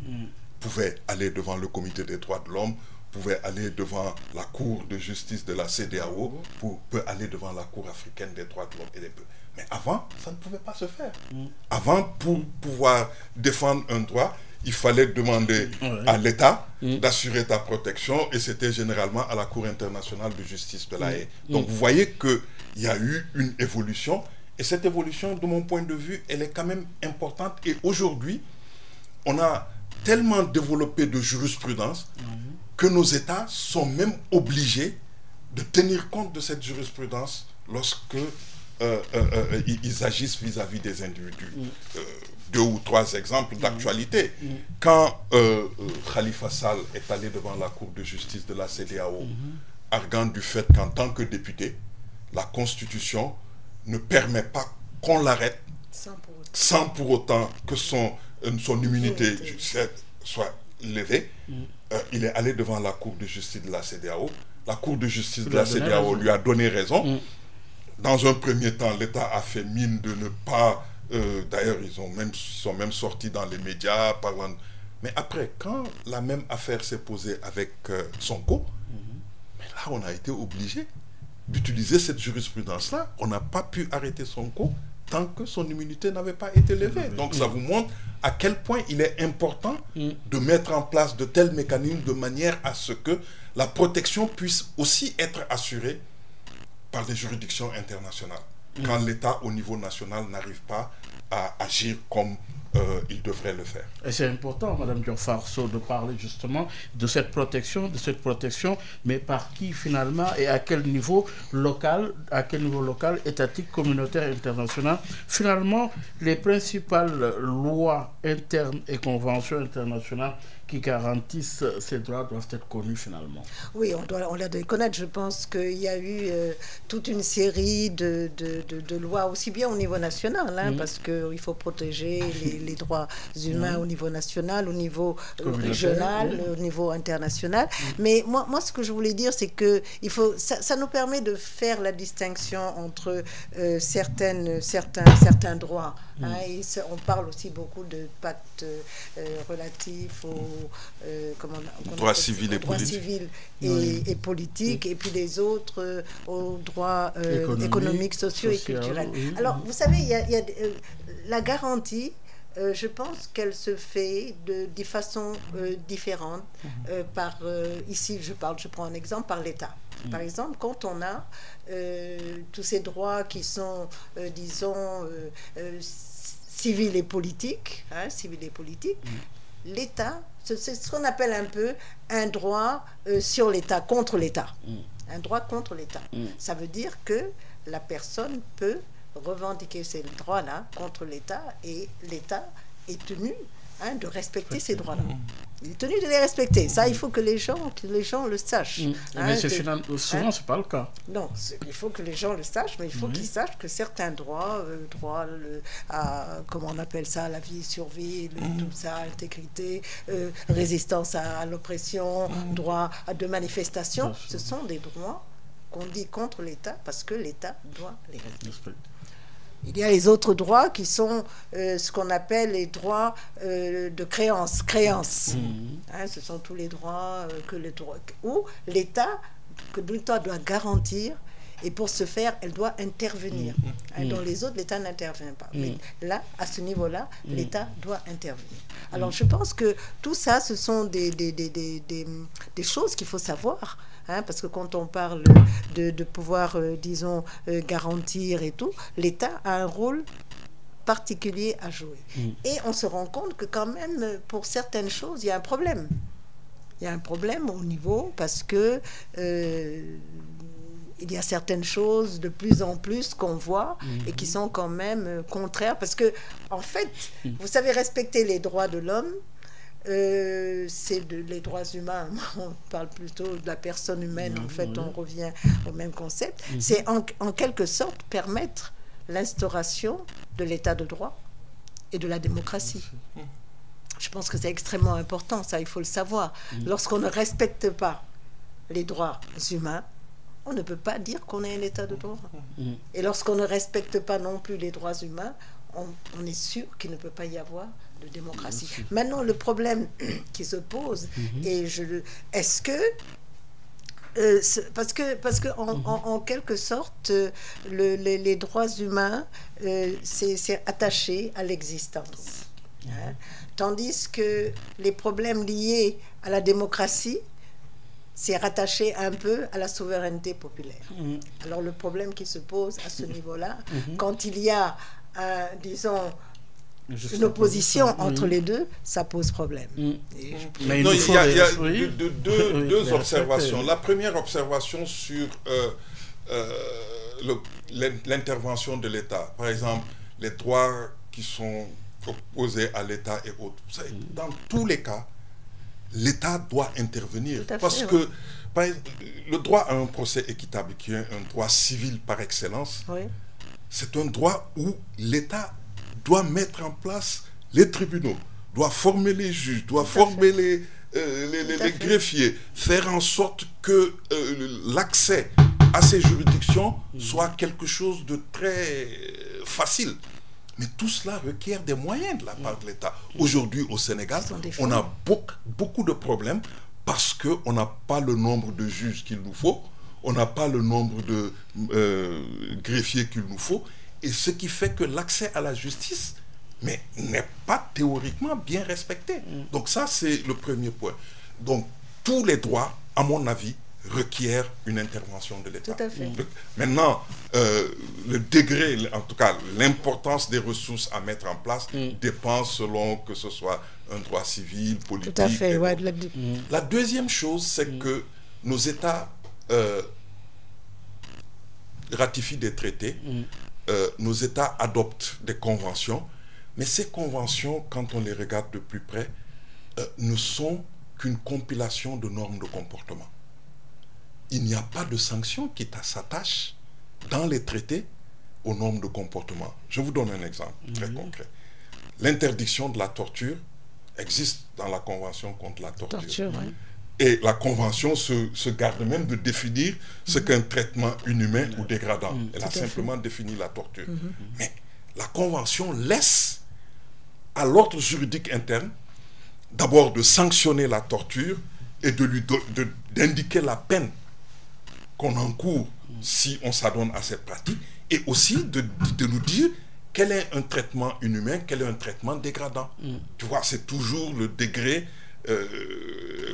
Pouvait aller devant le Comité des droits de l'homme, pouvait aller devant la Cour de justice de la CEDEAO, peut aller devant la Cour africaine des droits de l'homme et des peuples. Mais avant, ça ne pouvait pas se faire. Avant, pour pouvoir défendre un droit, il fallait demander à l'État d'assurer ta protection et c'était généralement à la Cour internationale de justice de la Haye. Donc vous voyez qu'il y a eu une évolution et cette évolution, de mon point de vue, elle est quand même importante et aujourd'hui, on a tellement développé de jurisprudence que nos États sont même obligés de tenir compte de cette jurisprudence lorsque ils agissent vis-à-vis des individus. 2 ou 3 exemples d'actualité. Quand Khalifa Sall est allé devant la Cour de justice de la CEDEAO, arguant du fait qu'en tant que député, la Constitution ne permet pas qu'on l'arrête sans pour autant que son immunité soit levée, il est allé devant la Cour de justice de la CEDEAO. La Cour de justice de la CEDEAO lui a donné raison. Dans un premier temps, l'État a fait mine de ne pas... D'ailleurs, ils sont même sortis dans les médias parlant... Mais après, quand la même affaire s'est posée avec Sonko, mais là, on a été obligé d'utiliser cette jurisprudence-là. On n'a pas pu arrêter Sonko tant que son immunité n'avait pas été levée. Donc, ça vous montre à quel point il est important de mettre en place de tels mécanismes de manière à ce que la protection puisse aussi être assurée par des juridictions internationales. Quand l'État au niveau national n'arrive pas à agir comme il devrait le faire. Et c'est important, Mme Diop-Farceau, de parler justement de cette protection, mais par qui finalement et à quel niveau local, étatique, communautaire, international. Finalement, les principales lois internes et conventions internationales qui garantissent ces droits doivent être connus finalement. Oui, on doit les connaître. Je pense qu'il y a eu toute une série de lois, aussi bien au niveau national, hein, parce qu'il faut protéger les droits humains au niveau national, au niveau régional, au niveau international. Mais moi, ce que je voulais dire, c'est que ça nous permet de faire la distinction entre certains droits. Hein, et on parle aussi beaucoup de pactes relatifs aux droits civils et politiques, et puis les autres aux droits économiques, sociaux et culturels. Alors, vous savez, il y a la garantie. Je pense qu'elle se fait de façon différente. Ici, je prends un exemple, par l'État. Par exemple, quand on a tous ces droits qui sont, disons, civils et politiques, l'État, c'est ce qu'on appelle un peu un droit sur l'État, contre l'État. Un droit contre l'État. Ça veut dire que la personne peut revendiquer ces droits-là contre l'État, et l'État est tenu de respecter ces droits-là. Il est tenu de les respecter. Ça, il faut que les gens le sachent. Mais souvent, c'est pas le cas. Non, il faut que les gens le sachent, mais il faut qu'ils sachent que certains droits, comment on appelle ça, la vie, survie, tout ça, intégrité, résistance à l'oppression, droit de manifestation, ce sont des droits qu'on dit contre l'État parce que l'État doit les respecter. Il y a les autres droits qui sont ce qu'on appelle les droits de créance. Hein, ce sont tous les droits où l'État doit garantir, et pour ce faire, elle doit intervenir. Hein, dans les autres, l'État n'intervient pas. Mais là, à ce niveau-là, l'État doit intervenir. Alors, je pense que tout ça, ce sont des choses qu'il faut savoir. Hein, parce que quand on parle de pouvoir, disons, garantir et tout, l'État a un rôle particulier à jouer. Et on se rend compte que quand même, pour certaines choses, il y a un problème. Il y a un problème au niveau, parce que il y a certaines choses de plus en plus qu'on voit et qui sont quand même contraires. Parce que, en fait, vous savez, respecter les droits de l'homme, c'est les droits humains. On parle plutôt de la personne humaine. En fait, on revient au même concept. C'est en quelque sorte permettre l'instauration de l'état de droit et de la démocratie. Je pense que c'est extrêmement important, ça, il faut le savoir. Lorsqu'on ne respecte pas les droits humains, on ne peut pas dire qu'on est un état de droit. Et lorsqu'on ne respecte pas non plus les droits humains, on est sûr qu'il ne peut pas y avoir de démocratie. Maintenant, le problème qui se pose, est-ce que parce que en quelque sorte, les droits humains, c'est attaché à l'existence. Hein? Tandis que les problèmes liés à la démocratie, c'est rattaché un peu à la souveraineté populaire. Alors le problème qui se pose à ce niveau-là, quand il y a, disons, une opposition entre les deux, ça pose problème. Mais il y a deux observations. La première observation sur l'intervention de l'État. Par exemple, les droits qui sont opposés à l'État et autres. Vous savez, dans tous les cas, l'État doit intervenir. Parce que le droit à un procès équitable, qui est un droit civil par excellence, c'est un droit où l'État doit mettre en place les tribunaux, doit former les juges, doit former les greffiers, faire en sorte que l'accès à ces juridictions soit quelque chose de très facile. Mais tout cela requiert des moyens de la part de l'État. Aujourd'hui, au Sénégal, on a beaucoup de problèmes parce qu'on n'a pas le nombre de juges qu'il nous faut, on n'a pas le nombre de greffiers qu'il nous faut, et ce qui fait que l'accès à la justice n'est pas théoriquement bien respecté. Donc ça, c'est le premier point. Donc, tous les droits, à mon avis, requiert une intervention de l'État. Tout à fait. Maintenant, le degré, en tout cas, l'importance des ressources à mettre en place dépend selon que ce soit un droit civil, politique. Tout à fait, La deuxième chose, c'est que nos États ratifient des traités, nos États adoptent des conventions, mais ces conventions, quand on les regarde de plus près, ne sont qu'une compilation de normes de comportement. Il n'y a pas de sanction qui s'attache dans les traités aux normes de comportement. Je vous donne un exemple très concret. L'interdiction de la torture existe dans la Convention contre la torture. Oui. Et la Convention se garde même de définir ce qu'est un traitement inhumain ou dégradant. Elle a simplement défini la torture. Mais la Convention laisse à l'ordre juridique interne d'abord de sanctionner la torture et d'indiquer la peine qu'on encourt si on s'adonne à cette pratique, et aussi de nous dire quel est un traitement inhumain, quel est un traitement dégradant. Tu vois, c'est toujours le degré,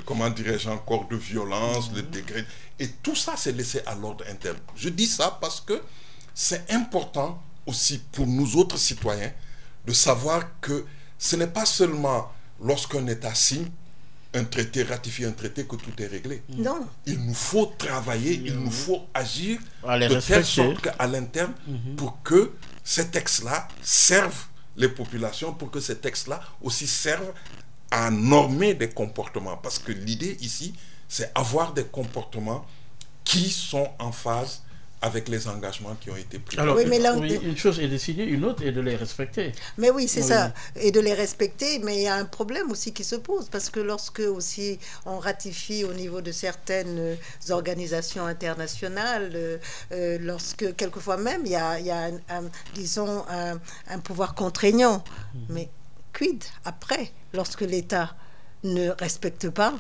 comment dirais-je encore, de violence, le degré... Et tout ça, c'est laissé à l'ordre interne. Je dis ça parce que c'est important aussi pour nous autres citoyens de savoir que ce n'est pas seulement lorsqu'un État signe un traité, ratifie un traité, que tout est réglé. Non. Il nous faut travailler, il nous faut agir de telle sorte qu'à l'interne, pour que ces textes-là servent les populations, pour que ces textes-là aussi servent à normer des comportements. Parce que l'idée ici, c'est avoir des comportements qui sont en phase avec les engagements qui ont été pris. Alors, oui, mais là, une chose est décidée, une autre est de les respecter. Mais oui, c'est ça, et de les respecter, mais il y a un problème aussi qui se pose, parce que lorsque aussi on ratifie au niveau de certaines organisations internationales, lorsque quelquefois même il y a disons, un pouvoir contraignant, mais quid après, lorsque l'État ne respecte pas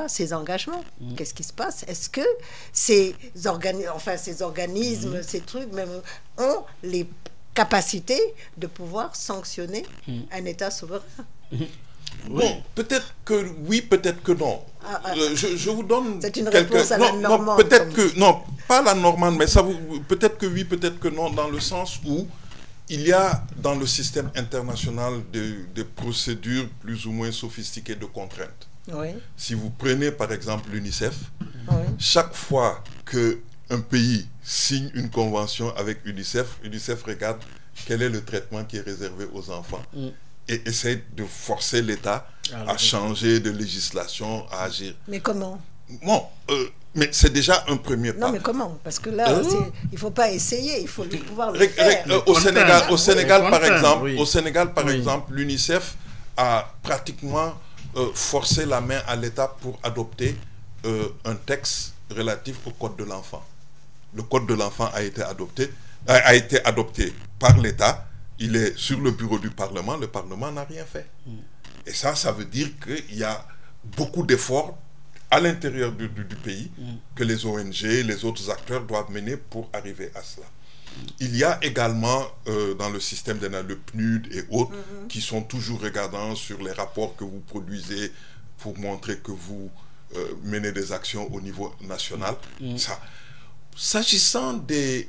ses engagements. Qu'est-ce qui se passe? Est-ce que ces organismes, ces trucs, même, ont les capacités de pouvoir sanctionner un État souverain? Bon, peut-être que oui, peut-être que non. Je vous donne... C'est une réponse à la normande. Peut-être que... Non, pas la normande, mais peut-être que oui, peut-être que non, dans le sens où il y a dans le système international des procédures plus ou moins sophistiquées de contraintes. Oui. Si vous prenez par exemple l'UNICEF, chaque fois qu'un pays signe une convention avec l'UNICEF regarde quel est le traitement qui est réservé aux enfants et essaie de forcer l'État à changer de législation, à agir. Mais comment? Bon, mais c'est déjà un premier pas. Non, mais comment? Parce que là, il ne faut pas essayer, il faut pouvoir le faire. Au Sénégal, par exemple, l'UNICEF a pratiquement forcer la main à l'État pour adopter un texte relatif au Code de l'enfant. Le Code de l'enfant a été adopté par l'État, il est sur le bureau du Parlement, le Parlement n'a rien fait. Et ça veut dire qu'il y a beaucoup d'efforts à l'intérieur du pays que les ONG, les autres acteurs doivent mener pour arriver à cela. Il y a également dans le système le PNUD et autres qui sont toujours regardants sur les rapports que vous produisez pour montrer que vous menez des actions au niveau national. S'agissant des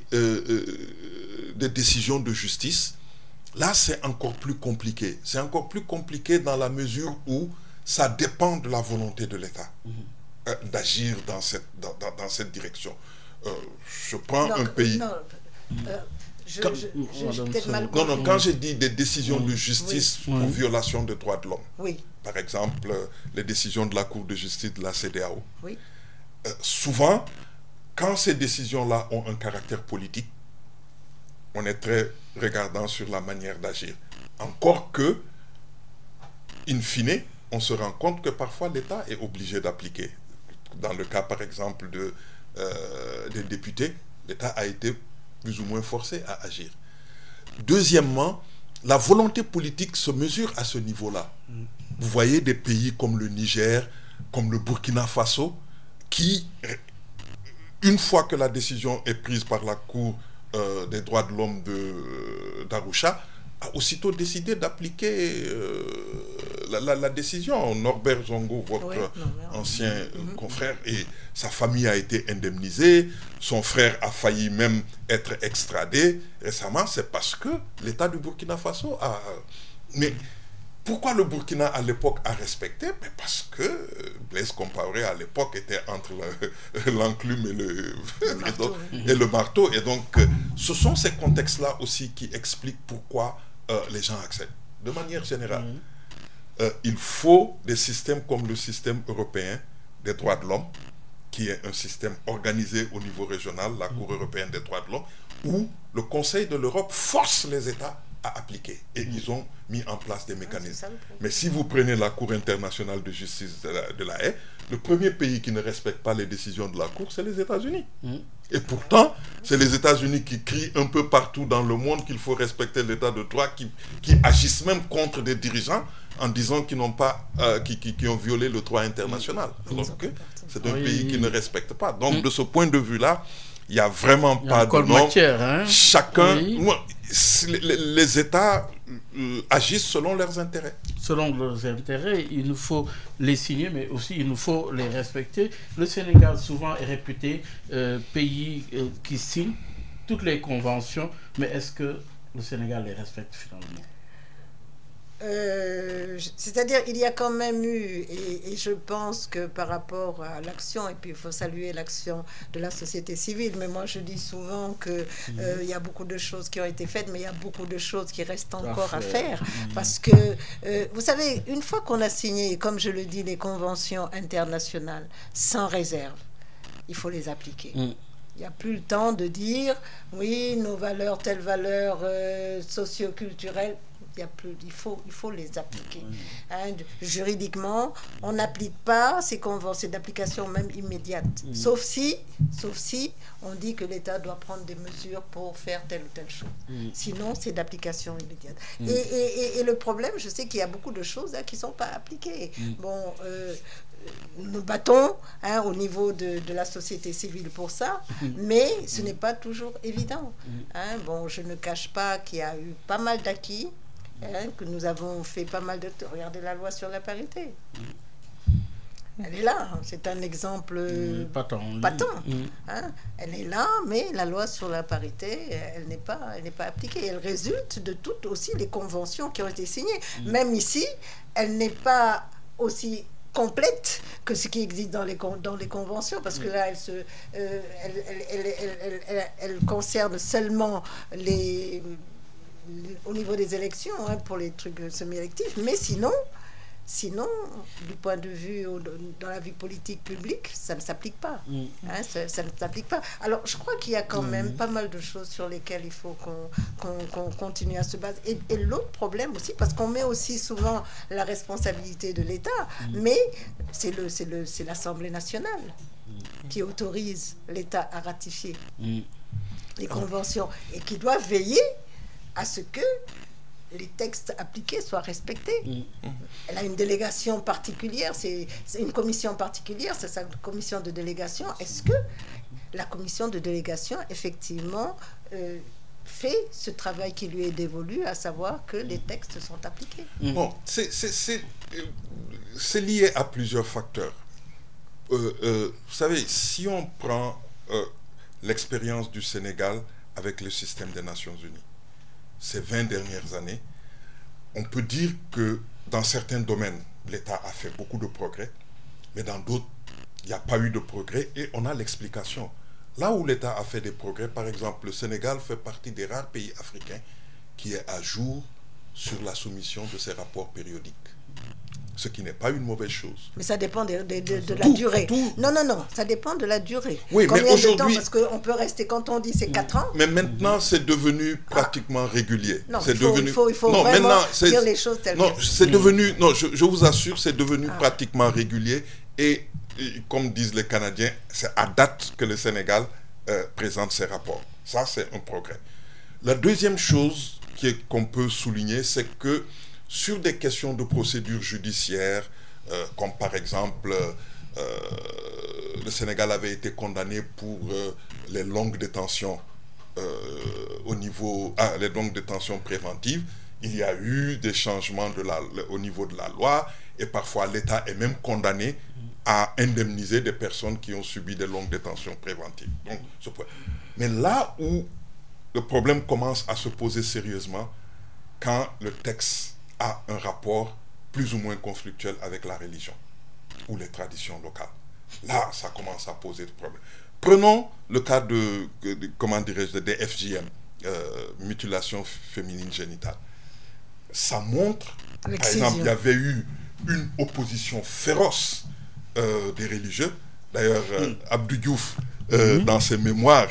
décisions de justice, là c'est encore plus compliqué. C'est encore plus compliqué dans la mesure où ça dépend de la volonté de l'État d'agir dans cette direction. Je prends un pays... quand j'ai dit des décisions de justice pour violation des droits de l'homme, par exemple les décisions de la Cour de justice de la CEDEAO, souvent, quand ces décisions-là ont un caractère politique, on est très regardant sur la manière d'agir. Encore que, in fine, on se rend compte que parfois l'État est obligé d'appliquer. Dans le cas, par exemple, des députés, l'État a été plus ou moins forcé à agir. Deuxièmement, la volonté politique se mesure à ce niveau-là. Vous voyez des pays comme le Niger, comme le Burkina Faso, qui, une fois que la décision est prise par la Cour des droits de l'homme d'Arusha, a aussitôt décidé d'appliquer la décision. Norbert Zongo, votre ancien confrère, et sa famille a été indemnisée, son frère a failli même être extradé récemment, c'est parce que l'État du Burkina Faso a... Mais pourquoi le Burkina à l'époque a respecté? Mais parce que Blaise Compaoré à l'époque était entre l'enclume et le marteau. Et donc, ce sont ces contextes-là aussi qui expliquent pourquoi les gens acceptent. De manière générale, il faut des systèmes comme le système européen des droits de l'homme, qui est un système organisé au niveau régional, la Cour européenne des droits de l'homme, où le Conseil de l'Europe force les États à appliquer. Et ils ont mis en place des mécanismes. Mais si vous prenez la Cour internationale de justice de la Haye, le premier pays qui ne respecte pas les décisions de la Cour, c'est les États-Unis. Et pourtant, c'est les États-Unis qui crient un peu partout dans le monde qu'il faut respecter l'état de droit, qui agissent même contre des dirigeants en disant qu'ils n'ont pas, qui ont violé le droit international. Alors que c'est un pays qui ne respecte pas. Donc, de ce point de vue-là, il n'y a vraiment pas de nom. Hein? Chacun, les États agissent selon leurs intérêts. Selon leurs intérêts, il nous faut les signer, mais aussi il nous faut les respecter. Le Sénégal souvent est réputé pays qui signe toutes les conventions, mais est-ce que le Sénégal les respecte finalement? C'est-à-dire, il y a quand même eu, et je pense que par rapport à l'action, et puis il faut saluer l'action de la société civile, mais moi je dis souvent que il y a beaucoup de choses qui ont été faites, mais il y a beaucoup de choses qui restent encore à faire, parce que, vous savez, une fois qu'on a signé, comme je le dis, les conventions internationales, sans réserve, il faut les appliquer. Il n'y a plus le temps de dire, oui, nos valeurs, telles valeurs socio-culturelles. Il faut les appliquer. Hein, juridiquement, on n'applique pas ces conventions d'application même immédiate. Sauf si on dit que l'État doit prendre des mesures pour faire telle ou telle chose. Sinon, c'est d'application immédiate. Et le problème, je sais qu'il y a beaucoup de choses qui ne sont pas appliquées. Bon, nous battons au niveau de la société civile pour ça, mais ce n'est pas toujours évident. Hein, bon, je ne cache pas qu'il y a eu pas mal d'acquis, que nous avons fait pas mal de... Regardez la loi sur la parité. Elle est là, c'est un exemple patent. Hein. Elle est là, mais la loi sur la parité, elle n'est pas appliquée. Elle résulte de toutes aussi les conventions qui ont été signées. Même ici, elle n'est pas aussi complète que ce qui existe dans les conventions, parce que là, elle concerne seulement au niveau des élections, pour les trucs semi-électifs, mais sinon, du point de vue dans la vie politique publique, ça ne s'applique pas. Ça ne s'applique pas. Alors, je crois qu'il y a quand même pas mal de choses sur lesquelles il faut qu'on continue à se baser. Et l'autre problème aussi, parce qu'on met aussi souvent la responsabilité de l'État, mais c'est l'Assemblée nationale qui autorise l'État à ratifier les conventions et qui doit veiller à ce que les textes appliqués soient respectés. Elle a une délégation particulière, c'est une commission particulière, c'est sa commission de délégation. Est-ce que la commission de délégation, effectivement, fait ce travail qui lui est dévolu, à savoir que les textes sont appliqués? Bon, c'est lié à plusieurs facteurs. Vous savez, si on prend l'expérience du Sénégal avec le système des Nations Unies, ces 20 dernières années, on peut dire que dans certains domaines, l'État a fait beaucoup de progrès, mais dans d'autres, il n'y a pas eu de progrès et on a l'explication. Là où l'État a fait des progrès, par exemple, le Sénégal fait partie des rares pays africains qui est à jour sur la soumission de ses rapports périodiques. Ce qui n'est pas une mauvaise chose. Mais ça dépend de la durée. Non, ça dépend de la durée. Oui, combien mais aujourd'hui... Parce qu'on peut rester, quand on dit c'est 4 ans... Mais maintenant, c'est devenu pratiquement régulier. Non, il faut vraiment dire les choses telles que... c'est devenu... Non, je vous assure, c'est devenu pratiquement régulier. Et comme disent les Canadiens, c'est à date que le Sénégal présente ses rapports. Ça, c'est un progrès. La deuxième chose qu'on peut souligner, c'est que sur des questions de procédure judiciaire, comme par exemple, le Sénégal avait été condamné pour les longues détentions les longues détentions préventives. Il y a eu des changements au niveau de la loi et parfois l'État est même condamné à indemniser des personnes qui ont subi des longues détentions préventives. Donc, mais là où le problème commence à se poser sérieusement, quand le texte a un rapport plus ou moins conflictuel avec la religion ou les traditions locales. Là, ça commence à poser des problèmes. Prenons le cas des FGM, mutilation féminine génitale. ça montre, Avec par exemple, il y yeux. avait eu une opposition féroce des religieux. D'ailleurs, Abdou Diouf, dans ses mémoires,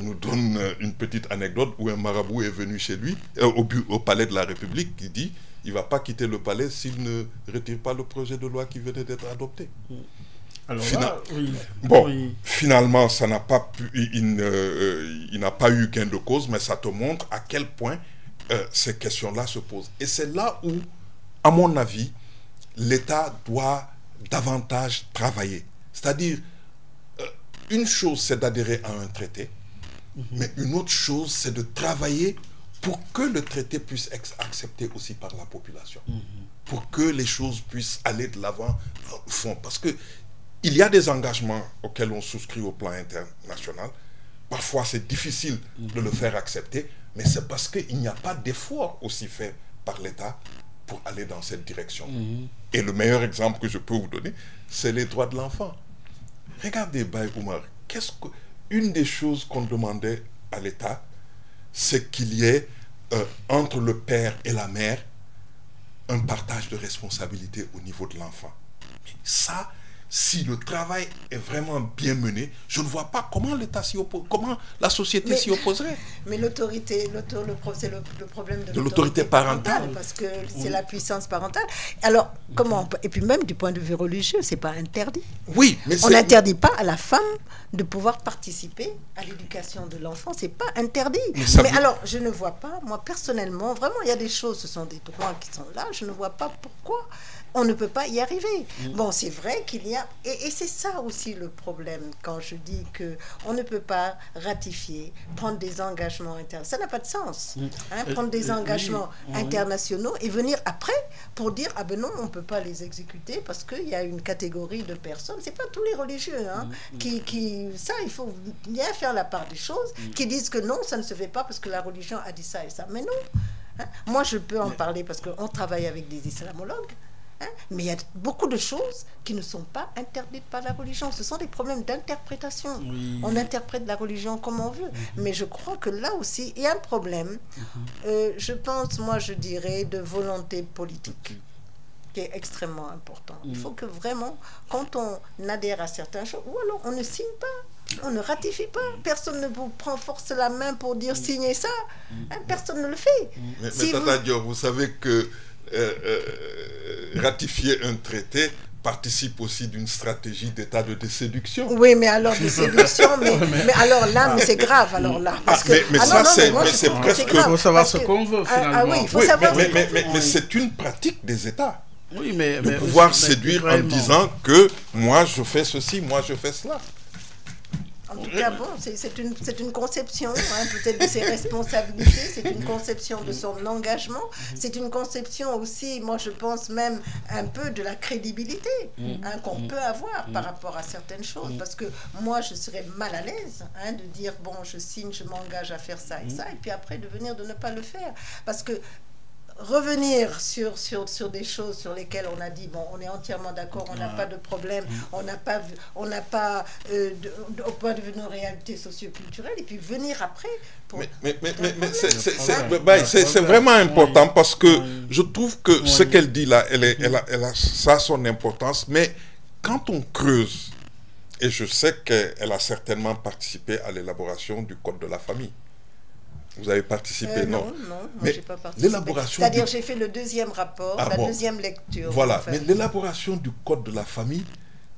nous donne une petite anecdote où un marabout est venu chez lui, au palais de la République, qui dit il ne va pas quitter le palais s'il ne retire pas le projet de loi qui venait d'être adopté. Alors là, oui. Bon, Oui. finalement, ça n'a pas pu, il n'a pas eu gain de cause, mais ça te montre à quel point ces questions-là se posent. Et c'est là où, à mon avis, l'État doit davantage travailler. C'est-à-dire, une chose, c'est d'adhérer à un traité, mais une autre chose, c'est de travailler pour que le traité puisse être accepté aussi par la population, pour que les choses puissent aller de l'avant au fond. Parce que il y a des engagements auxquels on souscrit au plan international. Parfois, c'est difficile de le faire accepter, mais c'est parce qu'il n'y a pas d'effort aussi fait par l'État pour aller dans cette direction. Et le meilleur exemple que je peux vous donner, c'est les droits de l'enfant. Regardez, Baye Oumar, une des choses qu'on demandait à l'État, c'est qu'il y ait entre le père et la mère un partage de responsabilité au niveau de l'enfant. Mais ça, si le travail est vraiment bien mené, je ne vois pas comment l'État s'y oppose, comment la société s'y opposerait. Mais l'autorité, c'est le problème de l'autorité parentale. Parce que c'est la puissance parentale. Alors, comment et puis même du point de vue religieux, c'est pas interdit. Oui, mais on n'interdit pas à la femme de pouvoir participer à l'éducation de l'enfant, c'est pas interdit. Mais alors, je ne vois pas, moi personnellement, vraiment, il y a des choses, ce sont des droits qui sont là, je ne vois pas pourquoi on ne peut pas y arriver. Bon, c'est vrai qu'il y a... Et c'est ça aussi le problème quand je dis qu'on ne peut pas ratifier, prendre des engagements internationaux. Ça n'a pas de sens. Prendre des engagements internationaux et venir après pour dire « Ah ben non, on ne peut pas les exécuter parce qu'il y a une catégorie de personnes. » Ce n'est pas tous les religieux qui... Ça, il faut bien faire la part des choses, qui disent que non, ça ne se fait pas parce que la religion a dit ça et ça. Mais non. Moi, je peux en parler parce qu'on travaille avec des islamologues. Mais il y a beaucoup de choses qui ne sont pas interdites par la religion. Ce sont des problèmes d'interprétation. On interprète la religion comme on veut. Mais je crois que là aussi, il y a un problème, je pense, moi je dirais, de volonté politique, qui est extrêmement important. Il faut que vraiment, quand on adhère à certaines choses, ou alors on ne signe pas, on ne ratifie pas, personne ne vous prend force la main pour dire signez ça, personne ne le fait. Mais Tata Dior, vous savez que ratifier un traité participe aussi d'une stratégie d'état de séduction. Oui, mais alors de séduction, mais alors là, mais c'est grave, alors là. Parce que, mais ça, c'est presque... Il faut savoir ce qu'on veut, finalement. Oui, il faut savoir mais c'est une pratique des États. Oui, mais pouvoir séduire en disant que moi, je fais ceci, moi, je fais cela. En tout cas, bon, c'est une conception, peut-être de ses responsabilités, c'est une conception de son engagement, c'est une conception aussi, moi je pense même un peu de la crédibilité qu'on peut avoir par rapport à certaines choses, parce que moi je serais mal à l'aise de dire, bon, je signe, je m'engage à faire ça et ça, et puis après de venir de ne pas le faire, parce que revenir sur des choses sur lesquelles on a dit bon, on est entièrement d'accord, on n'a pas de problème, on n'a pas au point de vue de nos réalités socioculturelles, et puis venir après pour... Mais c'est vraiment important, parce que je trouve que ce qu'elle dit là, ça a son importance, mais quand on creuse, et je sais qu'elle a certainement participé à l'élaboration du Code de la famille. Vous avez participé, non, moi mais j'ai pas participé. C'est-à-dire j'ai fait le deuxième rapport, deuxième lecture. Voilà, mais l'élaboration du Code de la famille,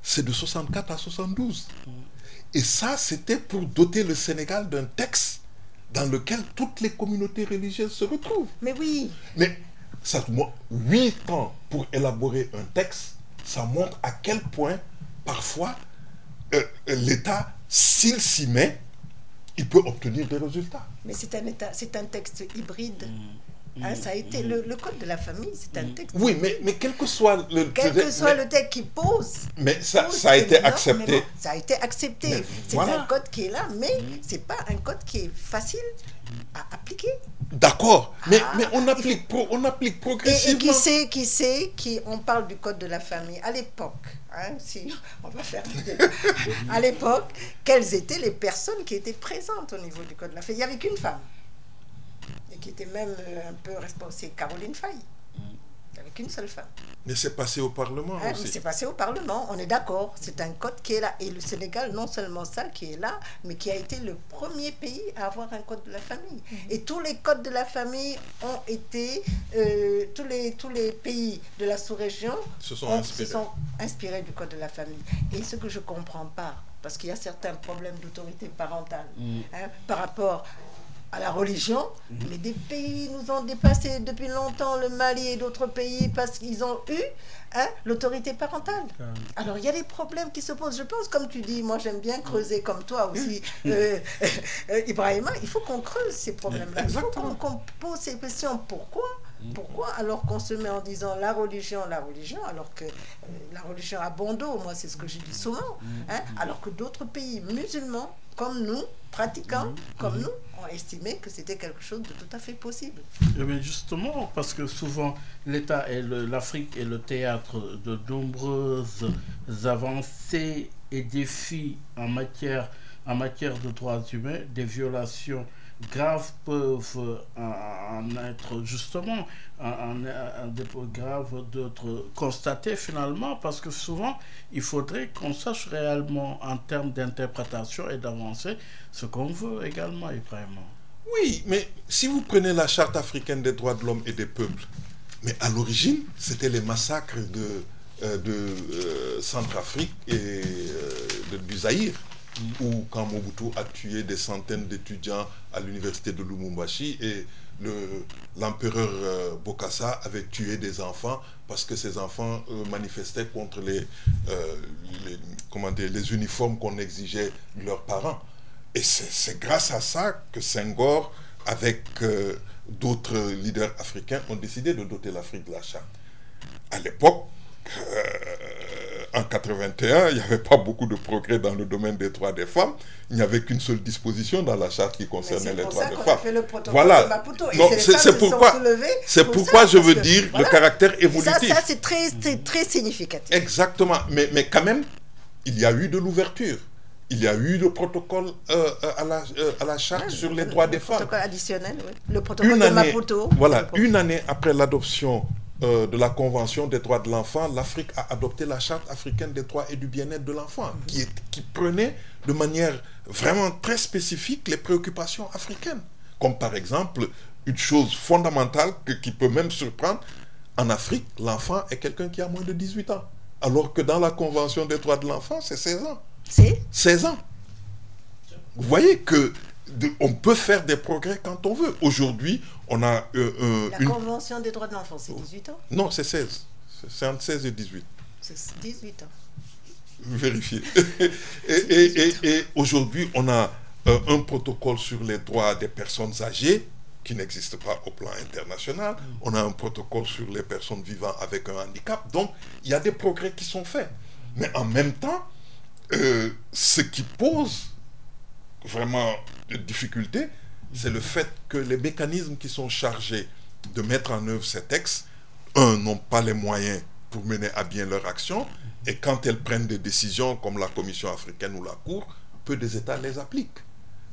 c'est de 64 à 72. Et ça, c'était pour doter le Sénégal d'un texte dans lequel toutes les communautés religieuses se retrouvent. Mais oui. Mais ça, 8 ans pour élaborer un texte, ça montre à quel point, parfois, l'État, s'il s'y met, il peut obtenir des résultats. Mais c'est un texte hybride. Ça a été le Code de la famille, c'est un texte. Oui, mais quel que soit le texte qui pose. Mais ça a été accepté. Bon, ça a été accepté. C'est un code qui est là, mais c'est pas un code qui est facile à appliquer. D'accord, mais on applique progressivement. Et on parle du Code de la famille à l'époque. Si on va faire à l'époque, quelles étaient les personnes qui étaient présentes au niveau du Code de la famille? Il n'y avait qu'une femme. Et qui était même un peu responsable, Caroline Faye. Avec une seule femme. Mais c'est passé au Parlement aussi. C'est passé au Parlement, on est d'accord. C'est un code qui est là. Et le Sénégal, non seulement ça qui est là, mais qui a été le premier pays à avoir un code de la famille. Et tous les codes de la famille ont été... tous les pays de la sous-région se sont inspirés du code de la famille. Et ce que je ne comprends pas, parce qu'il y a certains problèmes d'autorité parentale par rapport à la religion, mais des pays nous ont dépassé depuis longtemps, le Mali et d'autres pays, parce qu'ils ont eu l'autorité parentale. Alors il y a des problèmes qui se posent. Je pense, comme tu dis, moi j'aime bien creuser comme toi aussi, Ibrahima, il faut qu'on creuse ces problèmes-là. Il faut qu'on pose ces questions. Pourquoi alors qu'on se met en disant la religion, alors que la religion a bon dos, moi c'est ce que je dis souvent, alors que d'autres pays musulmans, comme nous, pratiquants, comme nous, ont estimé que c'était quelque chose de tout à fait possible. Mais justement, parce que souvent, l'Afrique est le théâtre de nombreuses avancées et défis en matière de droits humains, des violations graves peuvent en être justement un dépôt grave d'être constaté finalement, parce que souvent il faudrait qu'on sache réellement en termes d'interprétation et d'avancée ce qu'on veut également, Ibrahima. Oui, mais si vous prenez la Charte africaine des droits de l'homme et des peuples, mais à l'origine c'était les massacres de Centrafrique et du Zaïre, où quand Mobutu a tué des centaines d'étudiants à l'université de Lubumbashi et l'empereur Bokassa avait tué des enfants parce que ces enfants manifestaient contre les uniformes qu'on exigeait de leurs parents. Et c'est grâce à ça que Senghor, avec d'autres leaders africains, ont décidé de doter l'Afrique de la Charte. À l'époque, en 81, il n'y avait pas beaucoup de progrès dans le domaine des droits des femmes. Il n'y avait qu'une seule disposition dans la charte qui concernait les droits des femmes. Fait le protocole voilà. de Maputo. C'est pourquoi je veux dire le caractère évolutif. Ça c'est très significatif. Exactement. Mais quand même, il y a eu de l'ouverture. Il y a eu le protocole à la charte sur les droits des femmes. Le protocole additionnel, oui. Le protocole de Maputo. Voilà, une année après l'adoption de la Convention des droits de l'enfant, l'Afrique a adopté la Charte africaine des droits et du bien-être de l'enfant, qui prenait de manière vraiment très spécifique les préoccupations africaines. Comme par exemple, une chose fondamentale qui peut même surprendre, en Afrique, l'enfant est quelqu'un qui a moins de 18 ans. Alors que dans la Convention des droits de l'enfant, c'est 16 ans. C'est 16 ans. Vous voyez que on peut faire des progrès quand on veut. Aujourd'hui, on a... la Convention des droits de l'enfant, c'est 18 ans? Non, c'est 16. C'est entre 16 et 18. C'est 18 ans. Vérifiez. et aujourd'hui, on a un protocole sur les droits des personnes âgées qui n'existe pas au plan international. On a un protocole sur les personnes vivant avec un handicap. Donc, il y a des progrès qui sont faits. Mais en même temps, ce qui pose vraiment de difficultés, c'est le fait que les mécanismes qui sont chargés de mettre en œuvre ces textes, n'ont pas les moyens pour mener à bien leur action, et quand elles prennent des décisions comme la Commission africaine ou la Cour, peu des États les appliquent.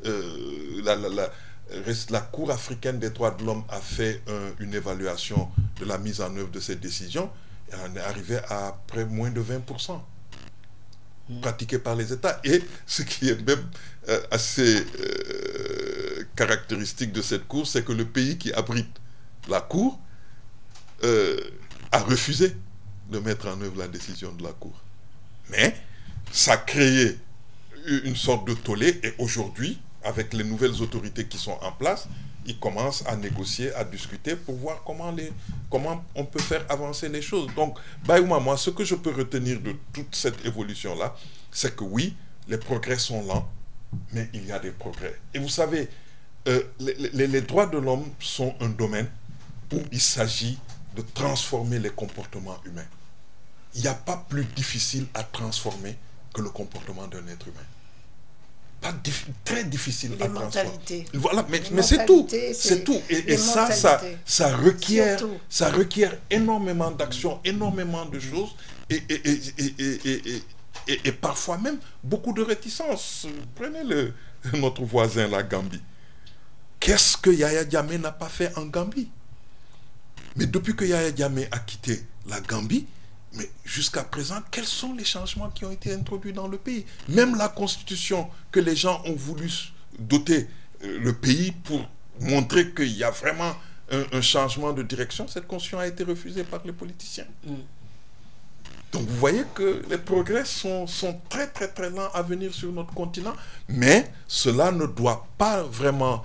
La Cour africaine des droits de l'homme a fait une évaluation de la mise en œuvre de ces décisions, et on est arrivé à près moins de 20%. Pratiqué par les États. Et ce qui est même assez caractéristique de cette Cour, c'est que le pays qui abrite la Cour a refusé de mettre en œuvre la décision de la Cour. Mais ça a créé une sorte de tollé, et aujourd'hui, avec les nouvelles autorités qui sont en place, ils commencent à négocier, à discuter pour voir comment on peut faire avancer les choses. Donc, Bayouma, moi, ce que je peux retenir de toute cette évolution-là, c'est que oui, les progrès sont lents, mais il y a des progrès. Et vous savez, les droits de l'homme sont un domaine où il s'agit de transformer les comportements humains. Il n'y a pas plus difficile à transformer que le comportement d'un être humain. Très difficile à transformer. Voilà, mais c'est tout. C'est tout. Et ça requiert énormément d'actions, énormément de choses, et parfois même beaucoup de réticence. Prenez notre voisin, la Gambie. qu'est-ce que Yahya Jammeh n'a pas fait en Gambie? Mais depuis que Yahya Jammeh a quitté la Gambie, mais jusqu'à présent, quels sont les changements qui ont été introduits dans le pays? Même la constitution que les gens ont voulu doter le pays pour montrer qu'il y a vraiment un changement de direction, cette constitution a été refusée par les politiciens. Donc vous voyez que les progrès sont très très très lents à venir sur notre continent, mais cela ne doit pas vraiment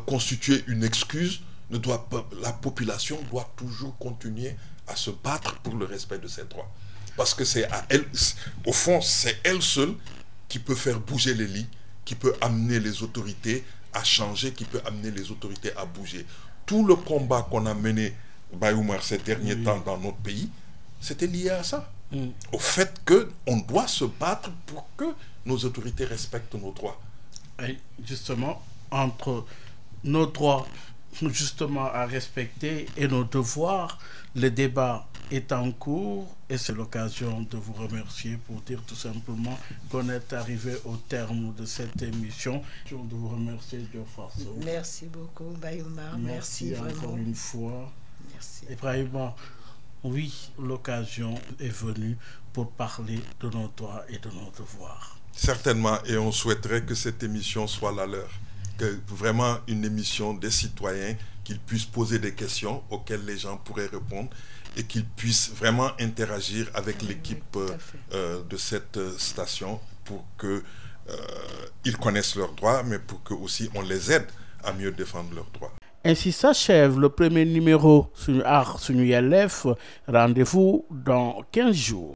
constituer une excuse. La population doit toujours continuer à se battre pour le respect de ses droits. Parce que c'est à elle, au fond, c'est elle seule qui peut faire bouger les lignes, qui peut amener les autorités à changer, qui peut amener les autorités à bouger. Tout le combat qu'on a mené, Baye Oumar, ces derniers temps dans notre pays, c'était lié à ça. Au fait qu'on doit se battre pour que nos autorités respectent nos droits. Et justement, entre nos droits justement à respecter et nos devoirs, le débat est en cours et c'est l'occasion de vous remercier pour dire tout simplement qu'on est arrivé au terme de cette émission. Je veux vous remercier, Diop Farso. Merci beaucoup, Baye Oumar. Merci encore vraiment. une fois. Merci. Ibrahima, oui, l'occasion est venue pour parler de nos droits et de nos devoirs. Certainement, et on souhaiterait que cette émission soit la leur. Que vraiment une émission des citoyens, qu'ils puissent poser des questions auxquelles les gens pourraient répondre et qu'ils puissent vraiment interagir avec l'équipe de cette station pour qu'ils connaissent leurs droits, mais pour que aussi on les aide à mieux défendre leurs droits. Ainsi s'achève le premier numéro sur Art sur Yelef. Rendez-vous dans 15 jours.